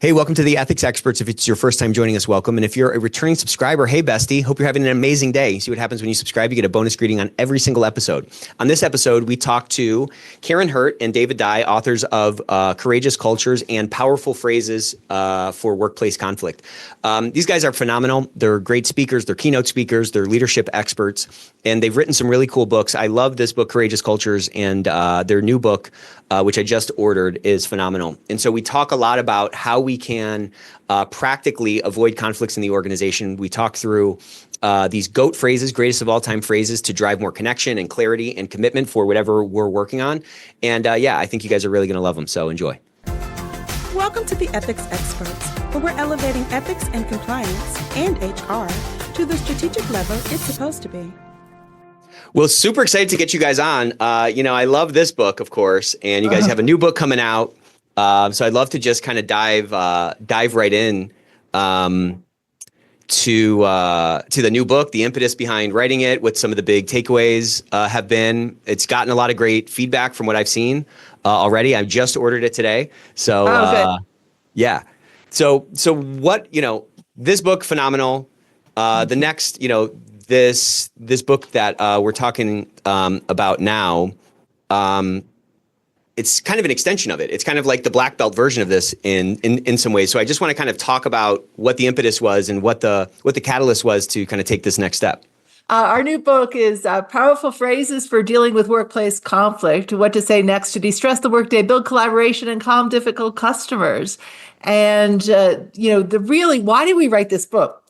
Hey, welcome to the Ethics Experts. If it's your first time joining us, welcome. And if you're a returning subscriber, hey, bestie, hope you're having an amazing day. See what happens when you subscribe. You get a bonus greeting on every single episode. On this episode, we talk to Karin Hurt and David Dye, authors of Courageous Cultures and Powerful Phrases for Workplace Conflict. These guys are phenomenal. They're great speakers. They're keynote speakers. They're leadership experts. And they've written some really cool books. I love this book, Courageous Cultures, and their new book, which I just ordered, is phenomenal. And so we talk a lot about how we can practically avoid conflicts in the organization. We talk through these GOAT phrases, greatest of all time phrases, to drive more connection and clarity and commitment for whatever we're working on. And yeah, I think you guys are really going to love them. So enjoy. Welcome to the Ethics Experts, where we're elevating ethics and compliance and HR to the strategic level it's supposed to be. Well, super excited to get you guys on. I love this book, of course, and you guys have a new book coming out. So I'd love to just kind of dive right in to the new book, the impetus behind writing it, what some of the big takeaways have been. It's gotten a lot of great feedback from what I've seen already. I've just ordered it today. So yeah. So what, this book, phenomenal. The next, this book that we're talking about now, it's kind of an extension of it. It's kind of like the black belt version of this in some ways. So I just want to kind of talk about what the impetus was and what the catalyst was to kind of take this next step. Our new book is Powerful Phrases for Dealing with Workplace Conflict, What to Say Next to De-Stress the Workday, Build Collaboration, and Calm Difficult Customers. And, why did we write this book?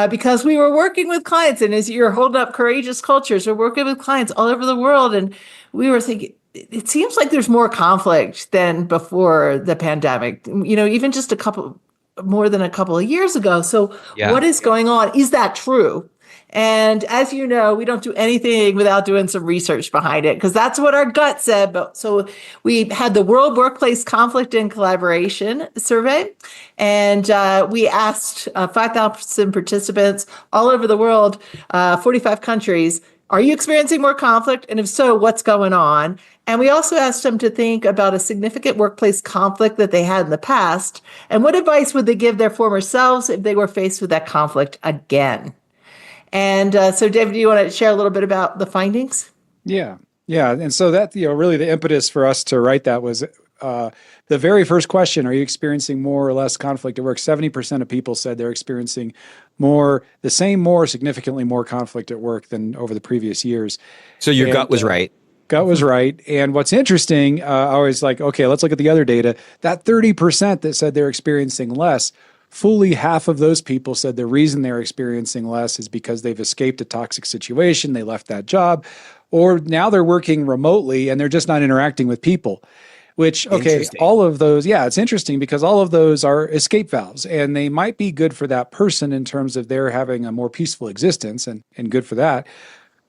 Because we were working with clients, and as you're holding up Courageous Cultures, we're working with clients all over the world, and we were thinking, it seems like there's more conflict than before the pandemic, even just more than a couple of years ago. So What is going on? Is that true? And as you know, we don't do anything without doing some research behind it, because that's what our gut said. But so we had the World Workplace Conflict and Collaboration Survey, and we asked 5,000 participants all over the world, 45 countries, are you experiencing more conflict? And if so, what's going on? And we also asked them to think about a significant workplace conflict that they had in the past, and what advice would they give their former selves if they were faced with that conflict again? And so, David, do you want to share a little bit about the findings? Yeah. And so that, really the impetus for us to write that was the very first question: are you experiencing more or less conflict at work? 70% of people said they're experiencing the same, more significantly more conflict at work than over the previous years. So your gut was right. Gut was right. And what's interesting, I was like, okay, let's look at the other data. That 30% that said they're experiencing less, fully half of those people said the reason they're experiencing less is because they've escaped a toxic situation, they left that job, or now they're working remotely and they're just not interacting with people. Which, okay, all of those, it's interesting because all of those are escape valves, and they might be good for that person in terms of they're having a more peaceful existence, and good for that.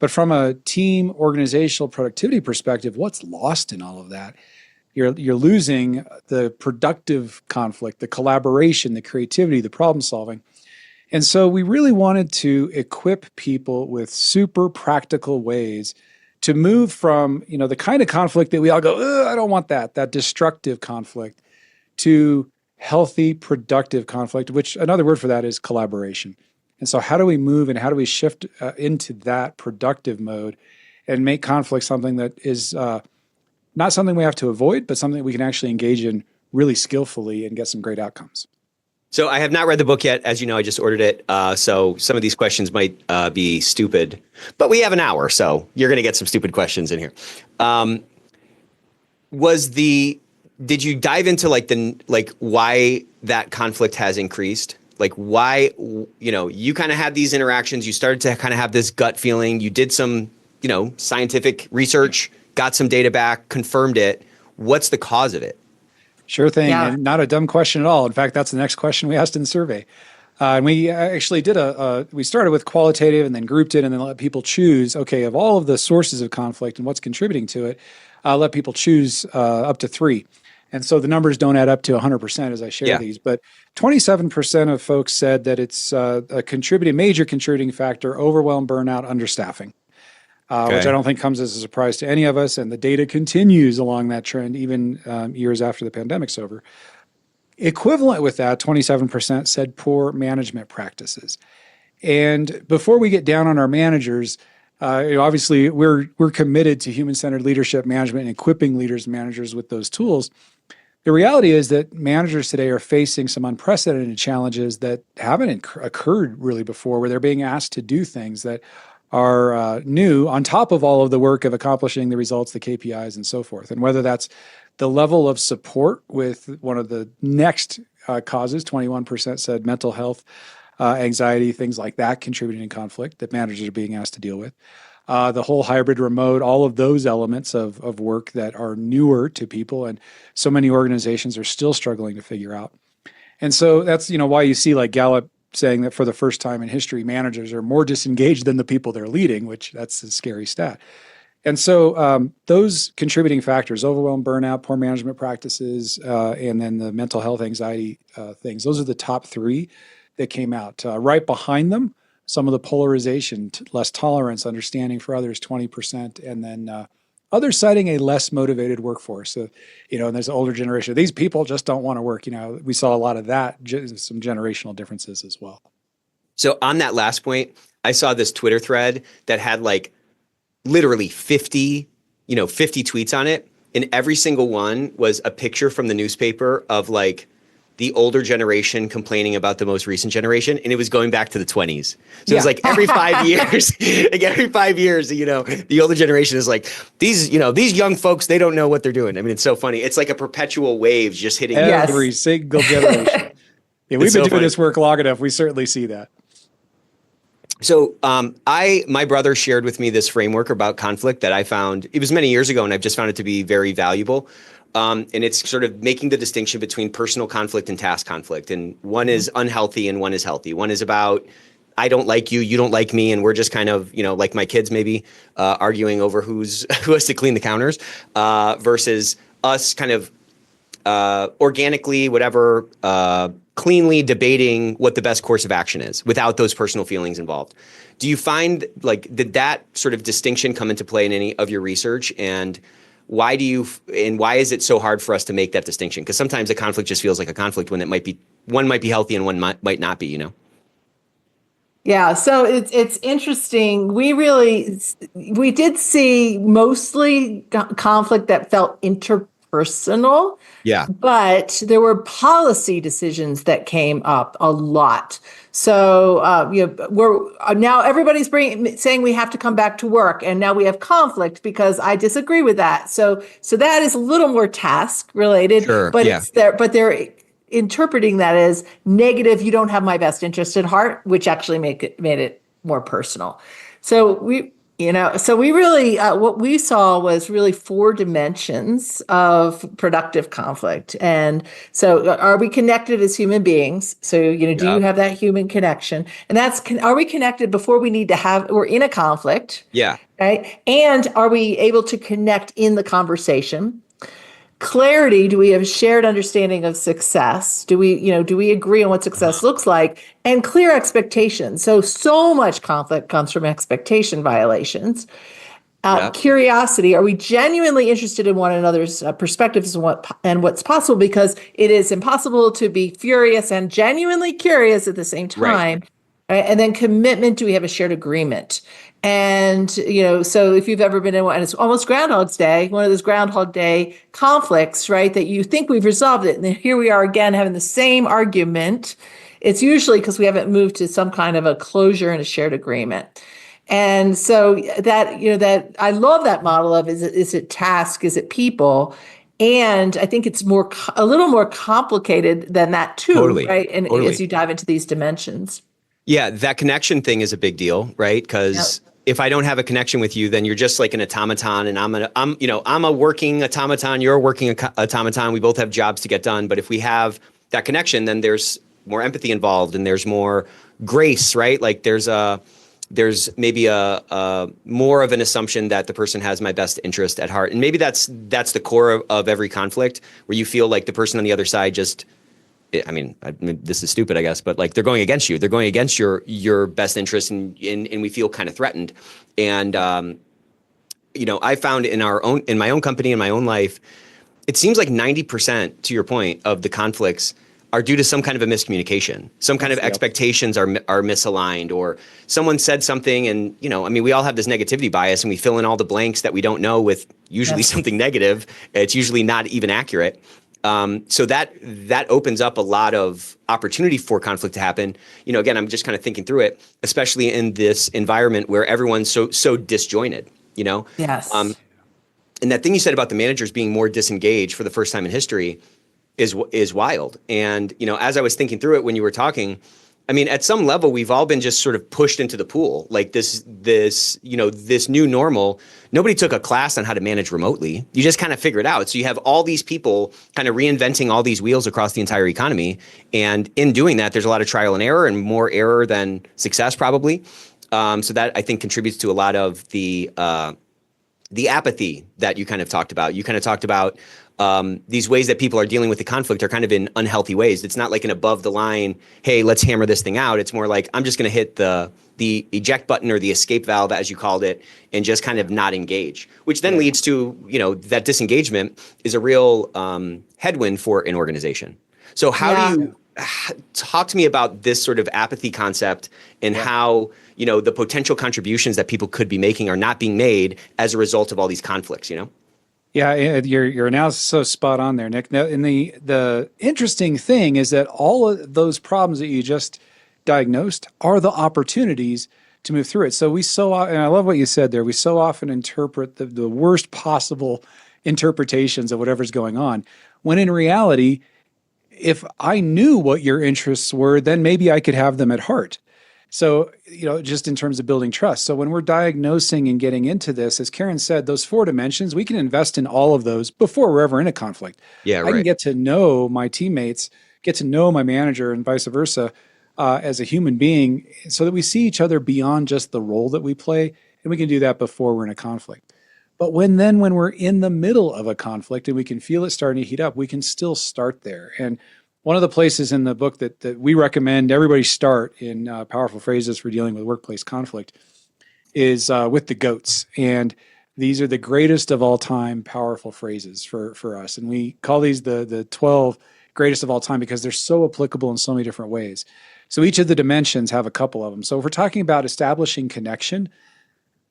But from a team organizational productivity perspective, what's lost in all of that? You're losing the productive conflict, the collaboration, the creativity, the problem solving. And so we really wanted to equip people with super practical ways to move from, the kind of conflict that we all go, I don't want that destructive conflict, to healthy, productive conflict, which another word for that is collaboration. And so how do we move and how do we shift into that productive mode and make conflict something that is not something we have to avoid, but something that we can actually engage in really skillfully and get some great outcomes? So I have not read the book yet. As you know, I just ordered it. So some of these questions might be stupid, but we have an hour, so you're going to get some stupid questions in here. Did you dive into why that conflict has increased? Like why, you kind of had these interactions, you started to kind of have this gut feeling, you did some, scientific research, got some data back, confirmed it. What's the cause of it? Sure thing. Yeah. And not a dumb question at all. In fact, that's the next question we asked in the survey. And we actually did we started with qualitative and then grouped it and then let people choose, okay, of all of the sources of conflict and what's contributing to it, let people choose up to 3. And so the numbers don't add up to 100% as I share these, but 27% of folks said that it's a major contributing factor, overwhelm, burnout, understaffing. Which I don't think comes as a surprise to any of us. And the data continues along that trend, even years after the pandemic's over. Equivalent with that, 27% said poor management practices. And before we get down on our managers, obviously we're committed to human-centered leadership management and equipping leaders and managers with those tools. The reality is that managers today are facing some unprecedented challenges that haven't occurred really before, where they're being asked to do things that are new on top of all of the work of accomplishing the results, the KPIs, and so forth. And whether that's the level of support with one of the next causes, 21% said mental health, anxiety, things like that contributing to conflict that managers are being asked to deal with. The whole hybrid remote, all of those elements of work that are newer to people, and so many organizations are still struggling to figure out. And so that's why you see like Gallup saying that for the first time in history, managers are more disengaged than the people they're leading, which that's a scary stat. And so those contributing factors, overwhelm, burnout, poor management practices, and then the mental health, anxiety things, those are the top three that came out. Right behind them, some of the polarization, less tolerance, understanding for others, 20%, and then others citing a less motivated workforce. So, and there's an older generation. These people just don't want to work. We saw a lot of that, some generational differences as well. So on that last point, I saw this Twitter thread that had like literally 50 tweets on it. And every single one was a picture from the newspaper of like the older generation complaining about the most recent generation. And it was going back to the 20s. So it was like every 5 years, the older generation is like, these young folks, they don't know what they're doing. I mean, it's so funny. It's like a perpetual wave just hitting every single generation. Yeah, we've been doing this work long enough. We certainly see that. So my brother shared with me this framework about conflict that I found, it was many years ago, and I've just found it to be very valuable. And it's sort of making the distinction between personal conflict and task conflict. And one is unhealthy and one is healthy. One is about, I don't like you, you don't like me, and we're just kind of, like my kids maybe arguing over who has to clean the counters versus us kind of organically, whatever, cleanly debating what the best course of action is without those personal feelings involved. Do you find, did that sort of distinction come into play in any of your research? And why is it so hard for us to make that distinction? Because sometimes a conflict just feels like a conflict when one might be healthy and one might not be, Yeah, so it's interesting. We did see mostly conflict that felt interpersonal. Yeah. But there were policy decisions that came up a lot. So, now everybody's saying we have to come back to work, and now we have conflict because I disagree with that. So that is a little more task related, sure, but yeah. they're interpreting that as negative. You don't have my best interest at heart, which actually made it more personal. So we really, what we saw was really 4 dimensions of productive conflict. And so are we connected as human beings? So, do you have that human connection? And are we connected before we're in a conflict? Yeah. Right. And are we able to connect in the conversation? Clarity, do we have a shared understanding of success? Do we agree on what success looks like? And clear expectations. So much conflict comes from expectation violations. Curiosity, are we genuinely interested in one another's perspectives and what's possible? Because it is impossible to be furious and genuinely curious at the same time. Right? And then commitment, do we have a shared agreement? And, so if you've ever been in one, and it's almost Groundhog's Day, one of those Groundhog Day conflicts, right, that you think we've resolved it. And then here we are again having the same argument. It's usually because we haven't moved to some kind of a closure and a shared agreement. And so that I love that model of, is it task? Is it people? And I think it's a little more complicated than that too, totally. Right? And totally. As you dive into these dimensions. Yeah, that connection thing is a big deal, right? Because if I don't have a connection with you, then you're just like an automaton, and I'm a working automaton, you're a working automaton. We both have jobs to get done. But if we have that connection, then there's more empathy involved and there's more grace, right? Like there's maybe a more of an assumption that the person has my best interest at heart. And maybe that's the core of every conflict, where you feel like the person on the other side just, I mean, this is stupid, I guess, but like they're going against you. They're going against your best interest, and we feel kind of threatened. And I found in my own company, in my own life, it seems like 90%, to your point, of the conflicts are due to some kind of a miscommunication. Some kind of expectations are misaligned, or someone said something and, I mean, we all have this negativity bias and we fill in all the blanks that we don't know with usually something negative. It's usually not even accurate. So that opens up a lot of opportunity for conflict to happen. Again, I'm just kind of thinking through it, especially in this environment where everyone's so disjointed, Yes. And that thing you said about the managers being more disengaged for the first time in history is wild. And, as I was thinking through it when you were talking, I mean, at some level, we've all been just sort of pushed into the pool, like this new normal. Nobody took a class on how to manage remotely. You just kind of figure it out. So you have all these people kind of reinventing all these wheels across the entire economy. And in doing that, there's a lot of trial and error, and more error than success probably. So that, I think, contributes to a lot of the apathy that you kind of talked about. You kind of talked about these ways that people are dealing with the conflict are kind of in unhealthy ways. It's not like an above the line, hey, let's hammer this thing out. It's more like, I'm just going to hit the eject button or the escape valve, as you called it, and just kind of not engage, which then leads to, that disengagement is a real headwind for an organization. So how do you talk to me about this sort of apathy concept and how, the potential contributions that people could be making are not being made as a result of all these conflicts, Yeah, your analysis is so spot on there, Nick. Now, and the interesting thing is that all of those problems that you just diagnosed are the opportunities to move through it. So and I love what you said there, we so often interpret the worst possible interpretations of whatever's going on, when in reality, if I knew what your interests were, then maybe I could have them at heart. So, just in terms of building trust. So when we're diagnosing and getting into this, as Karin said, those 4 dimensions, we can invest in all of those before we're ever in a conflict. Yeah, right. I can get to know my teammates, get to know my manager, and vice versa as a human being, so that we see each other beyond just the role that we play, and we can do that before we're in a conflict. But when we're in the middle of a conflict and we can feel it starting to heat up, we can still start there. And one of the places in the book that we recommend everybody start in powerful phrases for dealing with workplace conflict is with the GOATs. And these are the greatest of all time powerful phrases for us. And we call these the 12 greatest of all time because they're so applicable in so many different ways. So each of the dimensions have a couple of them. So if we're talking about establishing connection,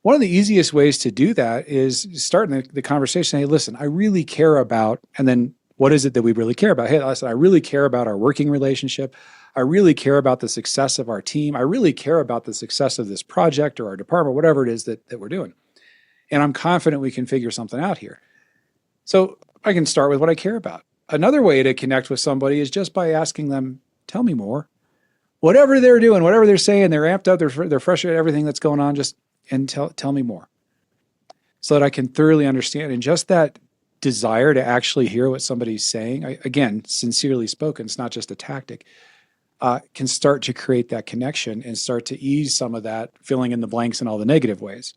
one of the easiest ways to do that is starting the conversation. Hey, listen, I really care about, and then what is it that we really care about? Hey, listen, I really care about our working relationship. I really care about the success of our team. I really care about the success of this project or our department, whatever it is that we're doing. And I'm confident we can figure something out here. So I can start with what I care about. Another way to connect with somebody is just by asking them, tell me more. Whatever they're doing, whatever they're saying, they're amped up, they're frustrated, everything that's going on, and tell me more. So that I can thoroughly understand. And just that desire to actually hear what somebody's saying, again, sincerely spoken, it's not just a tactic, can start to create that connection and start to ease some of that filling in the blanks in all the negative ways.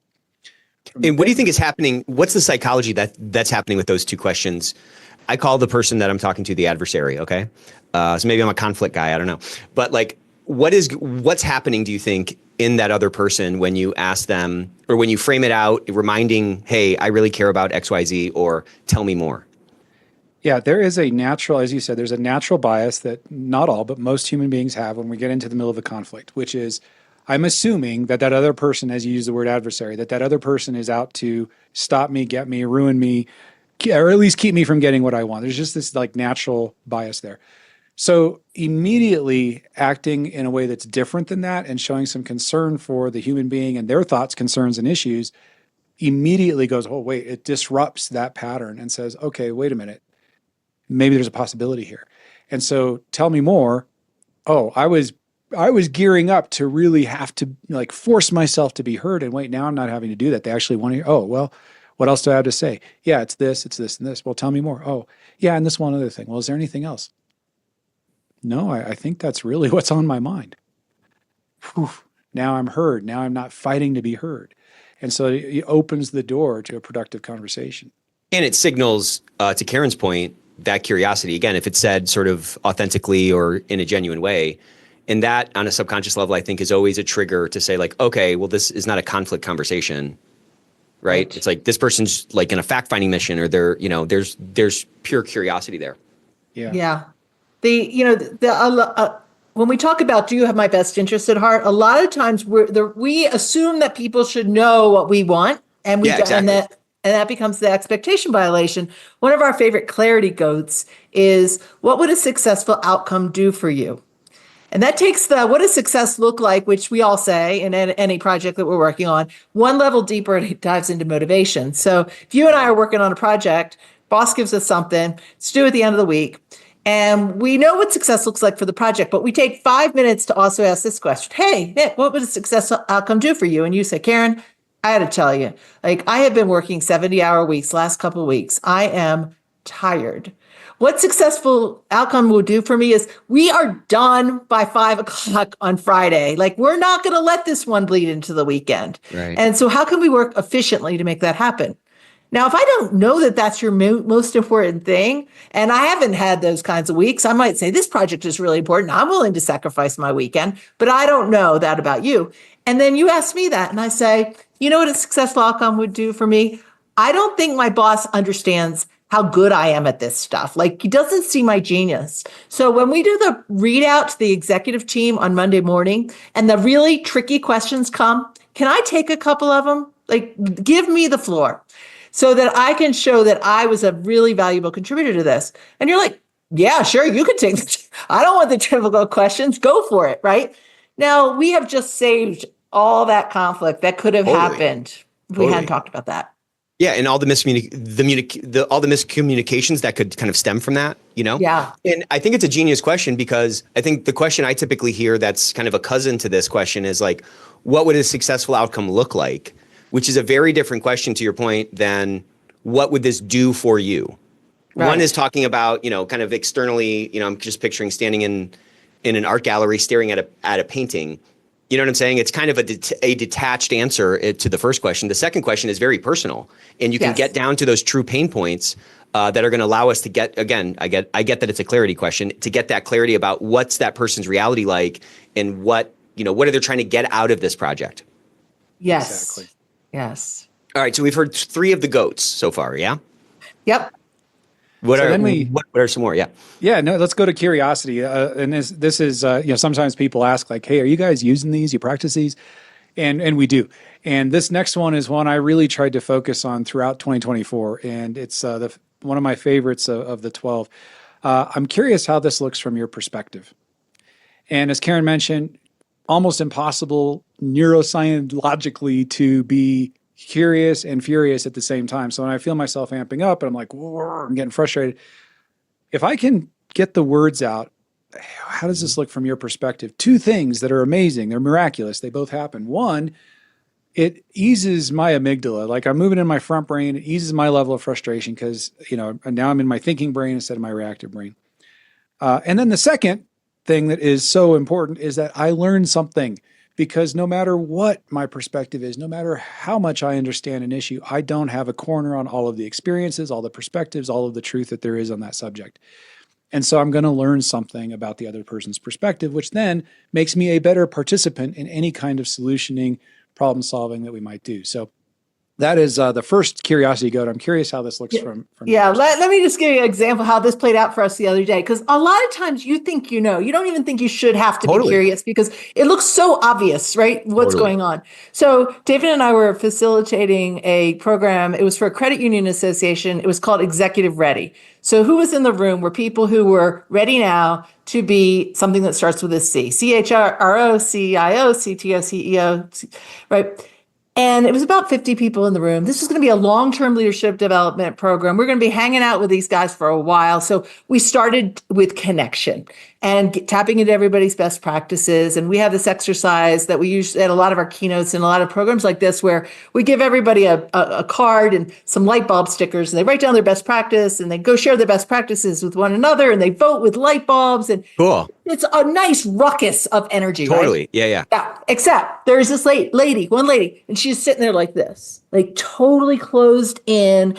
And what do you think is happening? What's the psychology that's happening with those two questions? I call the person that I'm talking to the adversary, okay? So maybe I'm a conflict guy, I don't know. But like, what's happening, do you think, in that other person when you ask them, or when you frame it out, reminding, hey, I really care about XYZ, or tell me more? Yeah, there is a natural, as you said, there's a natural bias that not all, but most human beings have when we get into the middle of a conflict, which is, I'm assuming that other person, as you use the word adversary, that other person is out to stop me, get me, ruin me, or at least keep me from getting what I want. There's just this like natural bias there. So immediately acting in a way that's different than that and showing some concern for the human being and their thoughts, concerns, and issues immediately goes, oh, wait, it disrupts that pattern and says, okay, wait a minute, maybe there's a possibility here. And so tell me more. Oh, I was gearing up to really have to like force myself to be heard. And wait, now I'm not having to do that. They actually want to hear, oh, well, what else do I have to say? Yeah, it's this, and this. Well, tell me more. Oh, yeah, and this one other thing. Well, is there anything else? No, I think that's really what's on my mind. Whew, now I'm heard. Now I'm not fighting to be heard. And so it opens the door to a productive conversation. And it signals, to Karin's point, that curiosity. Again, if it's said sort of authentically or in a genuine way, and that on a subconscious level, I think is always a trigger to say like, okay, well, this is not a conflict conversation, right? It's like this person's like in a fact-finding mission, or there's pure curiosity there. Yeah. When we talk about, do you have my best interest at heart? A lot of times we assume that people should know what we want, and we Yeah, don't, exactly. and that becomes the expectation violation. One of our favorite clarity goats is, what would a successful outcome do for you? And that takes what does success look like, which we all say in any project that we're working on, one level deeper, and it dives into motivation. So if you and I are working on a project, boss gives us something, it's due at the end of the week, and we know what success looks like for the project, but we take 5 minutes to also ask this question. Hey, Nick, what would a successful outcome do for you? And you say, Karin, I had to tell you, I have been working 70-hour weeks last couple of weeks. I am tired. What successful outcome will do for me is we are done by 5 o'clock on Friday. We're not going to let this one bleed into the weekend. Right. And so how can we work efficiently to make that happen? Now, if I don't know that that's your most important thing, and I haven't had those kinds of weeks, I might say this project is really important. I'm willing to sacrifice my weekend, but I don't know that about you. And then you ask me that, and I say, you know what a successful outcome would do for me? I don't think my boss understands how good I am at this stuff. He doesn't see my genius. So when we do the readout to the executive team on Monday morning and the really tricky questions come, can I take a couple of them? Give me the floor so that I can show that I was a really valuable contributor to this. And you're like, yeah, sure, you can take this. I don't want the difficult questions. Go for it, right? Now, we have just saved all that conflict that could have happened if we hadn't talked about that. Yeah, and all the miscommunications that could kind of stem from that, Yeah. And I think it's a genius question, because I think the question I typically hear that's kind of a cousin to this question is what would a successful outcome look like? Which is a very different question, to your point, than what would this do for you? Right. One is talking about, kind of externally, I'm just picturing standing in an art gallery staring at a painting. You know what I'm saying? It's kind of a detached answer to the first question. The second question is very personal, and you can get down to those true pain points that are going to allow us to get, again, I get that it's a clarity question, to get that clarity about what's that person's reality like, and what are they trying to get out of this project? Yes. Exactly. Yes. All right. So we've heard 3 of the goats so far. Yeah. Yep. What are some more? Yeah. Yeah, no, let's go to curiosity. And this is, sometimes people ask hey, are you guys using these? You practice these? And we do. And this next one is one I really tried to focus on throughout 2024. And it's one of my favorites of the 12. I'm curious how this looks from your perspective. And as Karin mentioned, almost impossible neuroscientologically to be curious and furious at the same time. So when I feel myself amping up and I'm like, whoa, I'm getting frustrated. If I can get the words out, how does this look from your perspective? 2 things that are amazing. They're miraculous. They both happen. One, it eases my amygdala. I'm moving in my front brain. It eases my level of frustration because, now I'm in my thinking brain instead of my reactive brain. And then the second thing that is so important is that I learn something. Because no matter what my perspective is, no matter how much I understand an issue, I don't have a corner on all of the experiences, all the perspectives, all of the truth that there is on that subject. And so I'm going to learn something about the other person's perspective, which then makes me a better participant in any kind of solutioning, problem solving that we might do. So that is the first curiosity goat. I'm curious how this looks from let me just give you an example how this played out for us the other day. Because a lot of times you think you don't even think you should have to be curious because it looks so obvious, right? What's going on. So David and I were facilitating a program. It was for a credit union association. It was called Executive Ready. So who was in the room were people who were ready now to be something that starts with a C. CHRO, CIO, CTO, CEO, right? And it was about 50 people in the room. This was going to be a long-term leadership development program. We're going to be hanging out with these guys for a while. So we started with connection and tapping into everybody's best practices. And we have this exercise that we use at a lot of our keynotes and a lot of programs like this, where we give everybody a card and some light bulb stickers, and they write down their best practice, and they go share their best practices with one another, and they vote with light bulbs. And cool. It's a nice ruckus of energy. Totally. Right? Yeah. Except there's this one lady, and she's sitting there like this, totally closed in,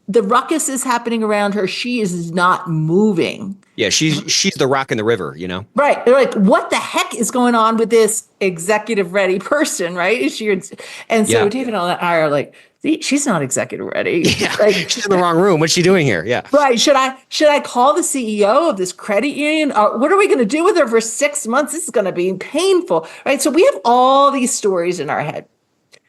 the ruckus is happening around her. She is not moving. Yeah, she's the rock in the river, Right. They're like, what the heck is going on with this executive ready person, right? And so Yeah. David and I are like, she's not executive ready. Yeah, Like, she's in the wrong room. What's she doing here? Yeah. right. Should I call the CEO of this credit union? What are we going to do with her for 6 months? This is going to be painful, right? So we have all these stories in our head.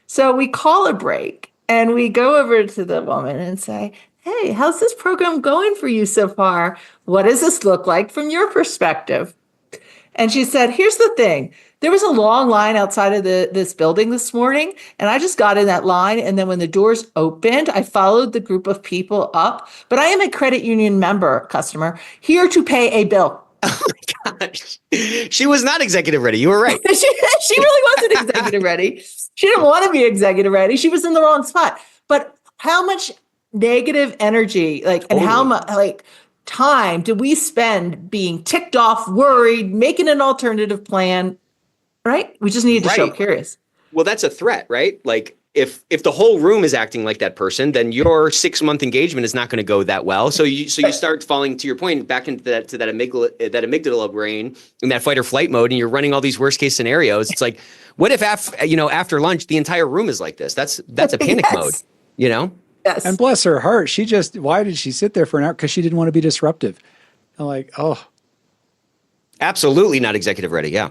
So we call a break and we go over to the woman and say, hey, how's this program going for you so far? What does this look like from your perspective? And she said, here's the thing. There was a long line outside of this building this morning, and I just got in that line. And then when the doors opened, I followed the group of people up. But I am a credit union customer, here to pay a bill. Oh my gosh. She was not executive ready. You were right. She really wasn't executive ready. She didn't want to be executive ready. She was in the wrong spot. But how much negative energy, and how much time do we spend being ticked off, worried, making an alternative plan? Right? We just needed to show curious. Well, that's a threat, right? Like if the whole room is acting like that person, then your 6-month engagement is not going to go that well. So you start falling, to your point, back into that amygdala brain in that fight or flight mode, and you're running all these worst case scenarios. It's like, what if after lunch the entire room is like this? That's a panic mode, Yes. And bless her heart, why did she sit there for an hour? Because she didn't want to be disruptive. I'm like, oh. Absolutely not executive ready. Yeah.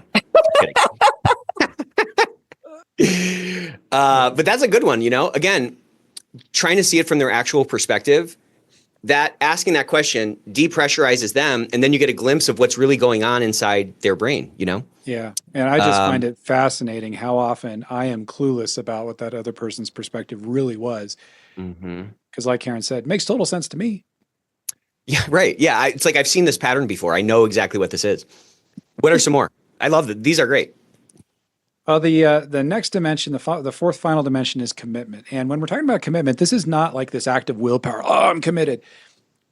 But that's a good one. Again, trying to see it from their actual perspective, that asking that question depressurizes them. And then you get a glimpse of what's really going on inside their brain, Yeah. And I just find it fascinating how often I am clueless about what that other person's perspective really was. Because like Karin said, it makes total sense to me. Yeah, right. Yeah. It's like, I've seen this pattern before. I know exactly what this is. What are some more? I love that. These are great. The next dimension, the fourth final dimension is commitment. And when we're talking about commitment, this is not like this act of willpower. Oh, I'm committed.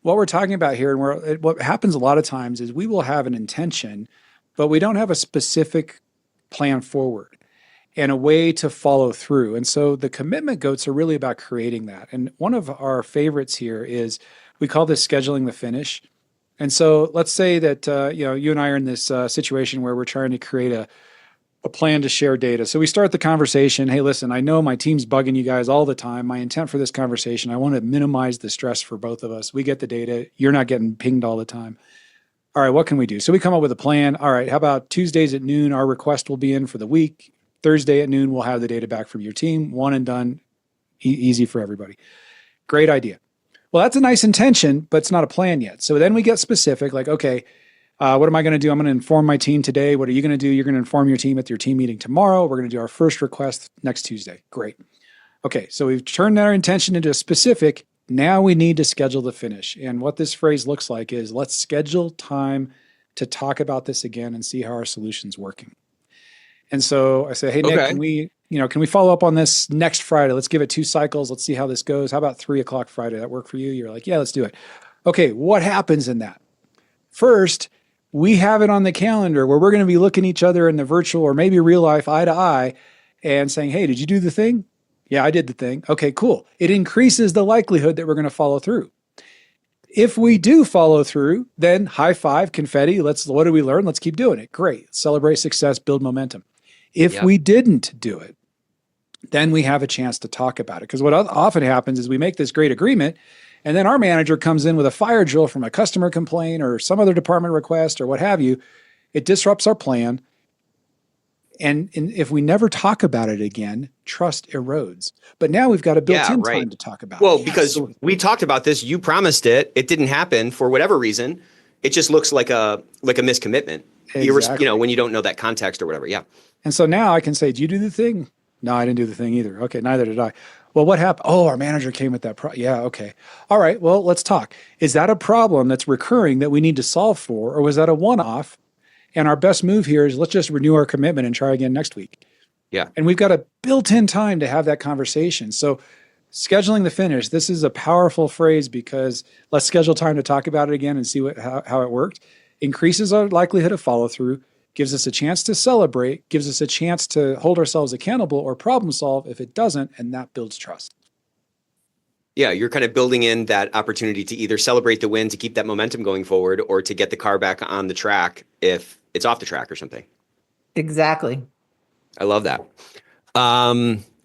What we're talking about here, and what happens a lot of times is we will have an intention, but we don't have a specific plan forward and a way to follow through. And so the commitment goats are really about creating that. And one of our favorites here is, we call this scheduling the finish. And so let's say that you and I are in this situation where we're trying to create a plan to share data. So we start the conversation. Hey, listen, I know my team's bugging you guys all the time. My intent for this conversation, I want to minimize the stress for both of us. We get the data. You're not getting pinged all the time. All right, what can we do? So we come up with a plan. All right, how about Tuesdays at noon, our request will be in for the week. Thursday at noon, we'll have the data back from your team. One and done. Easy for everybody. Great idea. Well, that's a nice intention, but it's not a plan yet. So then we get specific, like, okay, what am I going to do? I'm going to inform my team today. What are you going to do? You're going to inform your team at your team meeting tomorrow. We're going to do our first request next Tuesday. Great. Okay, so we've turned our intention into a specific. Now we need to schedule the finish. And what this phrase looks like is, let's schedule time to talk about this again and see how our solution's working. And so I say, hey, Nick, can we follow up on this next Friday? Let's give it 2 cycles. Let's see how this goes. How about 3:00 Friday? That work for you? You're like, yeah, let's do it. Okay, what happens in that? First, we have it on the calendar where we're going to be looking each other in the virtual or maybe real life eye to eye and saying, hey, did you do the thing? Yeah, I did the thing. Okay, cool. It increases the likelihood that we're going to follow through. If we do follow through, then high five, confetti. What did we learn? Let's keep doing it. Great. Celebrate success, build momentum. If we didn't do it, then we have a chance to talk about it. Because what often happens is we make this great agreement, and then our manager comes in with a fire drill from a customer complaint or some other department request or what have you. It disrupts our plan. And if we never talk about it again, trust erodes. But now we've got a built-in time to talk about it. Well, because we talked about this, you promised it, it didn't happen for whatever reason. It just looks like a miscommitment. Exactly. When you don't know that context or whatever. Yeah. And so now I can say, did you do the thing? No, I didn't do the thing either. Okay, neither did I. Well, what happened? Oh, our manager came with that. Yeah, okay. All right, well, let's talk. Is that a problem that's recurring that we need to solve for, or was that a one-off? And our best move here is let's just renew our commitment and try again next week. Yeah. And we've got a built-in time to have that conversation. So scheduling the finish, this is a powerful phrase because let's schedule time to talk about it again and see how it worked. Increases our likelihood of follow-through, gives us a chance to celebrate, gives us a chance to hold ourselves accountable or problem solve if it doesn't, and that builds trust. Yeah, you're kind of building in that opportunity to either celebrate the win to keep that momentum going forward or to get the car back on the track if it's off the track or something. Exactly. I love that.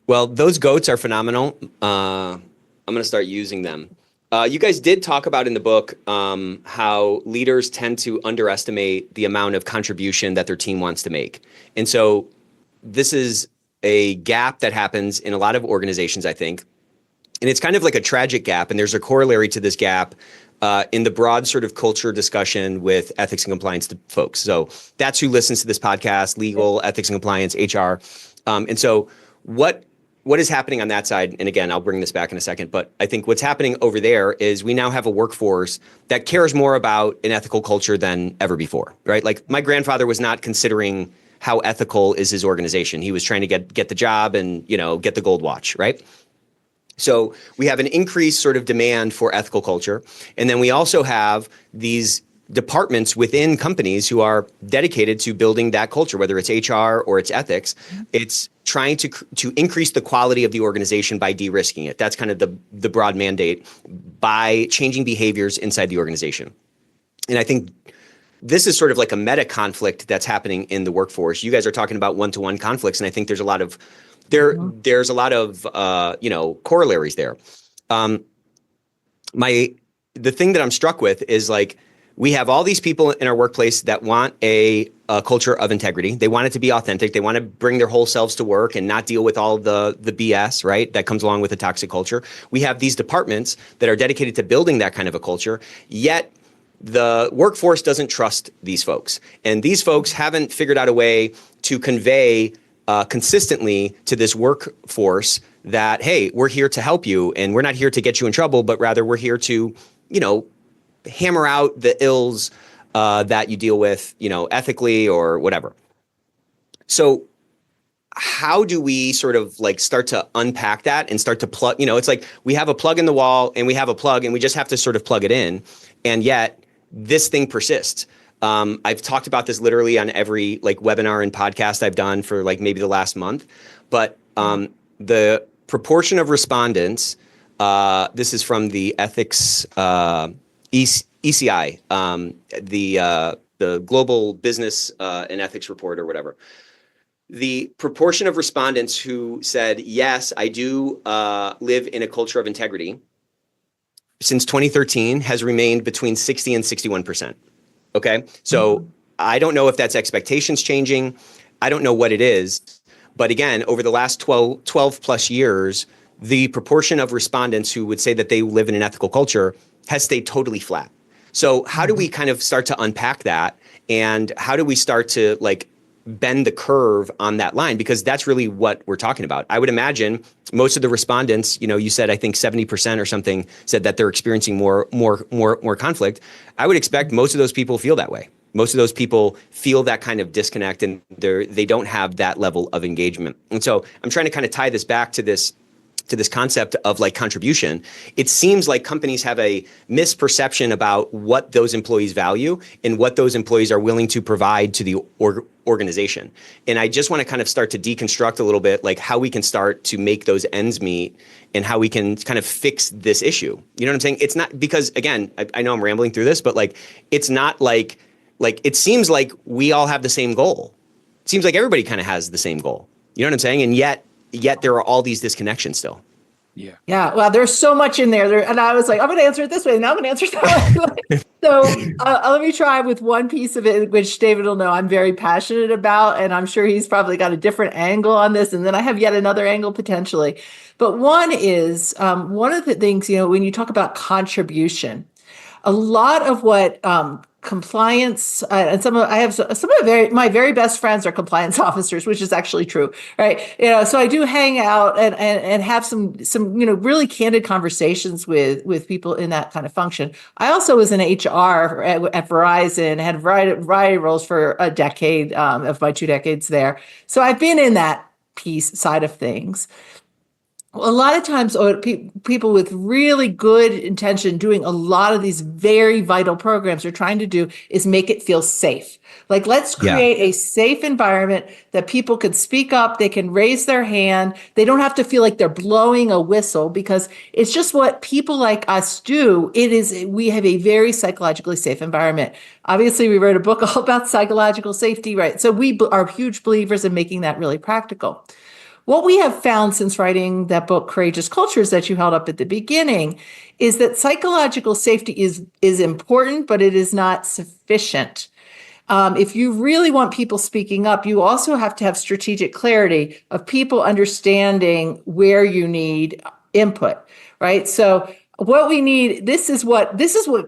Well, those goats are phenomenal. I'm going to start using them. You guys did talk about in the book how leaders tend to underestimate the amount of contribution that their team wants to make. And so this is a gap that happens in a lot of organizations, I think. And it's kind of like a tragic gap. And there's a corollary to this gap in the broad sort of culture discussion with ethics and compliance folks. So that's who listens to this podcast: legal, ethics and compliance, HR. And so what is happening on that side? And again, I'll bring this back in a second, but I think what's happening over there is we now have a workforce that cares more about an ethical culture than ever before, right? Like my grandfather was not considering how ethical is his organization. He was trying to get the job and, get the gold watch, right? So we have an increased sort of demand for ethical culture. And then we also have these departments within companies who are dedicated to building that culture, whether it's HR or it's ethics. It's trying to increase the quality of the organization by de-risking it. That's kind of the broad mandate, by changing behaviors inside the organization. And I think this is sort of like a meta conflict that's happening in the workforce. You guys are talking about one-to-one conflicts, and I think there's a lot of corollaries there. The thing that I'm struck with is like, we have all these people in our workplace that want a culture of integrity. They want it to be authentic. They want to bring their whole selves to work and not deal with all the BS, right, that comes along with a toxic culture. We have these departments that are dedicated to building that kind of a culture, yet the workforce doesn't trust these folks. And these folks haven't figured out a way to convey consistently to this workforce that, hey, we're here to help you and we're not here to get you in trouble, but rather we're here to, hammer out the ills that you deal with, ethically or whatever. So how do we sort of like start to unpack that and start to plug, it's like we have a plug in the wall and we have a plug and we just have to sort of plug it in. And yet this thing persists. I've talked about this literally on every like webinar and podcast I've done for like maybe the last month, but the proportion of respondents, this is from the ethics ECI, the Global Business and Ethics Report or whatever. The proportion of respondents who said, yes, I do live in a culture of integrity since 2013 has remained between 60 and 61%. Okay. So I don't know if that's expectations changing. I don't know what it is. But again, over the last 12 plus years, the proportion of respondents who would say that they live in an ethical culture has stayed totally flat. So how do we kind of start to unpack that? And how do we start to like bend the curve on that line? Because that's really what we're talking about. I would imagine most of the respondents, you said, I think 70% or something said that they're experiencing more conflict. I would expect most of those people feel that way. Most of those people feel that kind of disconnect and they don't have that level of engagement. And so I'm trying to kind of tie this back to this concept of like contribution. It seems like companies have a misperception about what those employees value and what those employees are willing to provide to the organization. And I just want to kind of start to deconstruct a little bit, like how we can start to make those ends meet and how we can kind of fix this issue. You know what I'm saying? It's not because, again, I know I'm rambling through this, but like, it's not like it seems like we all have the same goal. It seems like everybody kind of has the same goal. You know what I'm saying? And yet there are all these disconnections still. Yeah. Yeah. Well, there's so much in there. And I was like, I'm going to answer it this way. And now I'm going to answer it that way. So let me try with one piece of it, which David will know I'm very passionate about. And I'm sure he's probably got a different angle on this. And then I have yet another angle potentially. But one is one of the things, when you talk about contribution, a lot of what compliance and I have some of my very best friends are compliance officers, which is actually true, right? So I do hang out and have some really candid conversations with people in that kind of function. I also was in HR at Verizon, had a variety of roles for a decade of my 2 decades there. So I've been in that piece side of things. A lot of times, people with really good intention doing a lot of these very vital programs are trying to do is make it feel safe. Like, let's Yeah. create a safe environment that people can speak up, they can raise their hand, they don't have to feel like they're blowing a whistle, because it's just what people like us do. We have a very psychologically safe environment. Obviously, we wrote a book all about psychological safety, right? So we are huge believers in making that really practical. What we have found since writing that book, Courageous Cultures, that you held up at the beginning, is that psychological safety is important, but it is not sufficient. If you really want people speaking up, you also have to have strategic clarity of people understanding where you need input, right? So what we need, this is what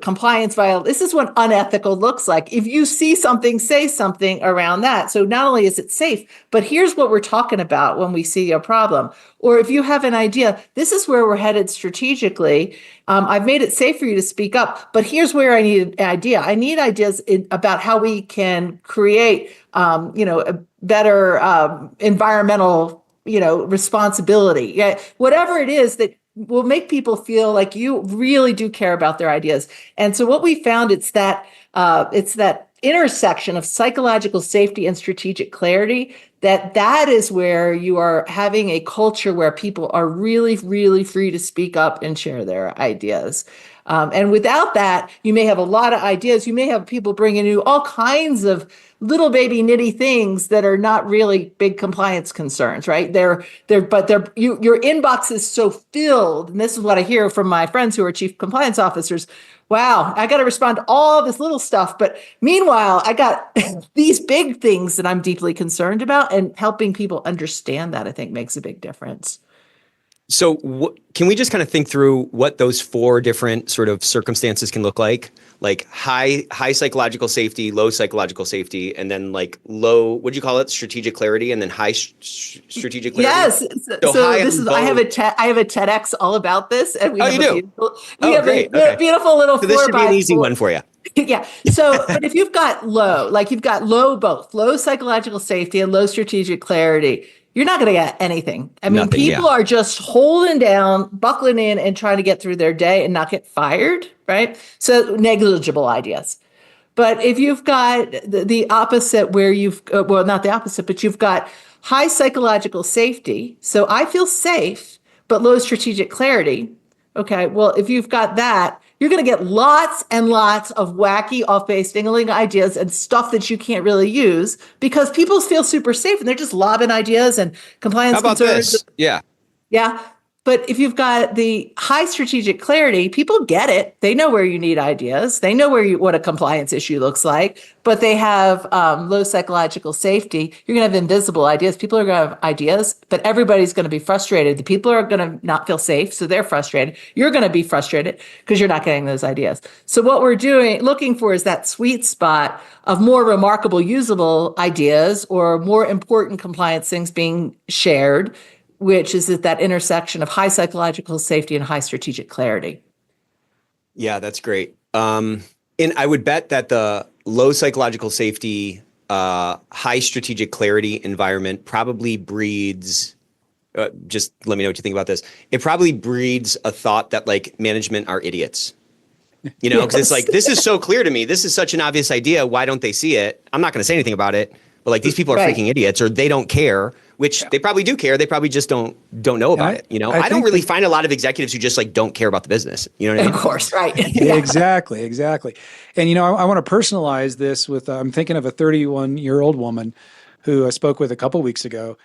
compliance this is what unethical looks like. If you see something, say something around that. So not only is it safe, but here's what we're talking about when we see a problem. Or if you have an idea, this is where we're headed strategically. I've made it safe for you to speak up, but here's where I need an idea. I need ideas about how we can create, a better environmental, responsibility. Yeah, whatever it is that will make people feel like you really do care about their ideas. And so what we found, it's that intersection of psychological safety and strategic clarity, that is where you are having a culture where people are really, really free to speak up and share their ideas. And without that, you may have a lot of ideas. You may have people bringing you all kinds of little baby nitty things that are not really big compliance concerns, right? Your inbox is so filled. And this is what I hear from my friends who are chief compliance officers. Wow, I got to respond to all this little stuff. But meanwhile, I got these big things that I'm deeply concerned about, and helping people understand that, I think, makes a big difference. So can we just kind of think through what those four different sort of circumstances can look like high psychological safety, low psychological safety, and then like low, what'd you call it? Strategic clarity, and then high strategic clarity. Yes. So this is, I have a TEDx all about this, and we have a beautiful little so this should be an easy one for you. Yeah. So, but if you've got both low psychological safety and low strategic clarity, you're not going to get anything. I mean, people are just holding down, buckling in, and trying to get through their day and not get fired, right? So negligible ideas. But if you've got the opposite, where not the opposite, but you've got high psychological safety. So I feel safe, but low strategic clarity. Okay. Well, if you've got that, you're going to get lots and lots of wacky, off-base, dingling ideas and stuff that you can't really use, because people feel super safe and they're just lobbing ideas and compliance concerns. This? Yeah. Yeah. But if you've got the high strategic clarity, people get it. They know where you need ideas. They know what a compliance issue looks like, but they have low psychological safety. You're going to have invisible ideas. People are going to have ideas, but everybody's going to be frustrated. The people are going to not feel safe, so they're frustrated. You're going to be frustrated because you're not getting those ideas. So what we're looking for is that sweet spot of more remarkable, usable ideas, or more important compliance things being shared, which is at that intersection of high psychological safety and high strategic clarity. Yeah, that's great. And I would bet that the low psychological safety, high strategic clarity environment probably breeds, just let me know what you think about this. It probably breeds a thought that like management are idiots. Because it's like, this is so clear to me. This is such an obvious idea. Why don't they see it? I'm not going to say anything about it. But like, these people are freaking idiots, or they don't care, which they probably do care. They probably just don't know about it. I don't really find a lot of executives who just like don't care about the business. You know what I mean? Of course, right. Exactly. And I want to personalize this with. I'm thinking of a 31-year-old woman who I spoke with a couple weeks ago.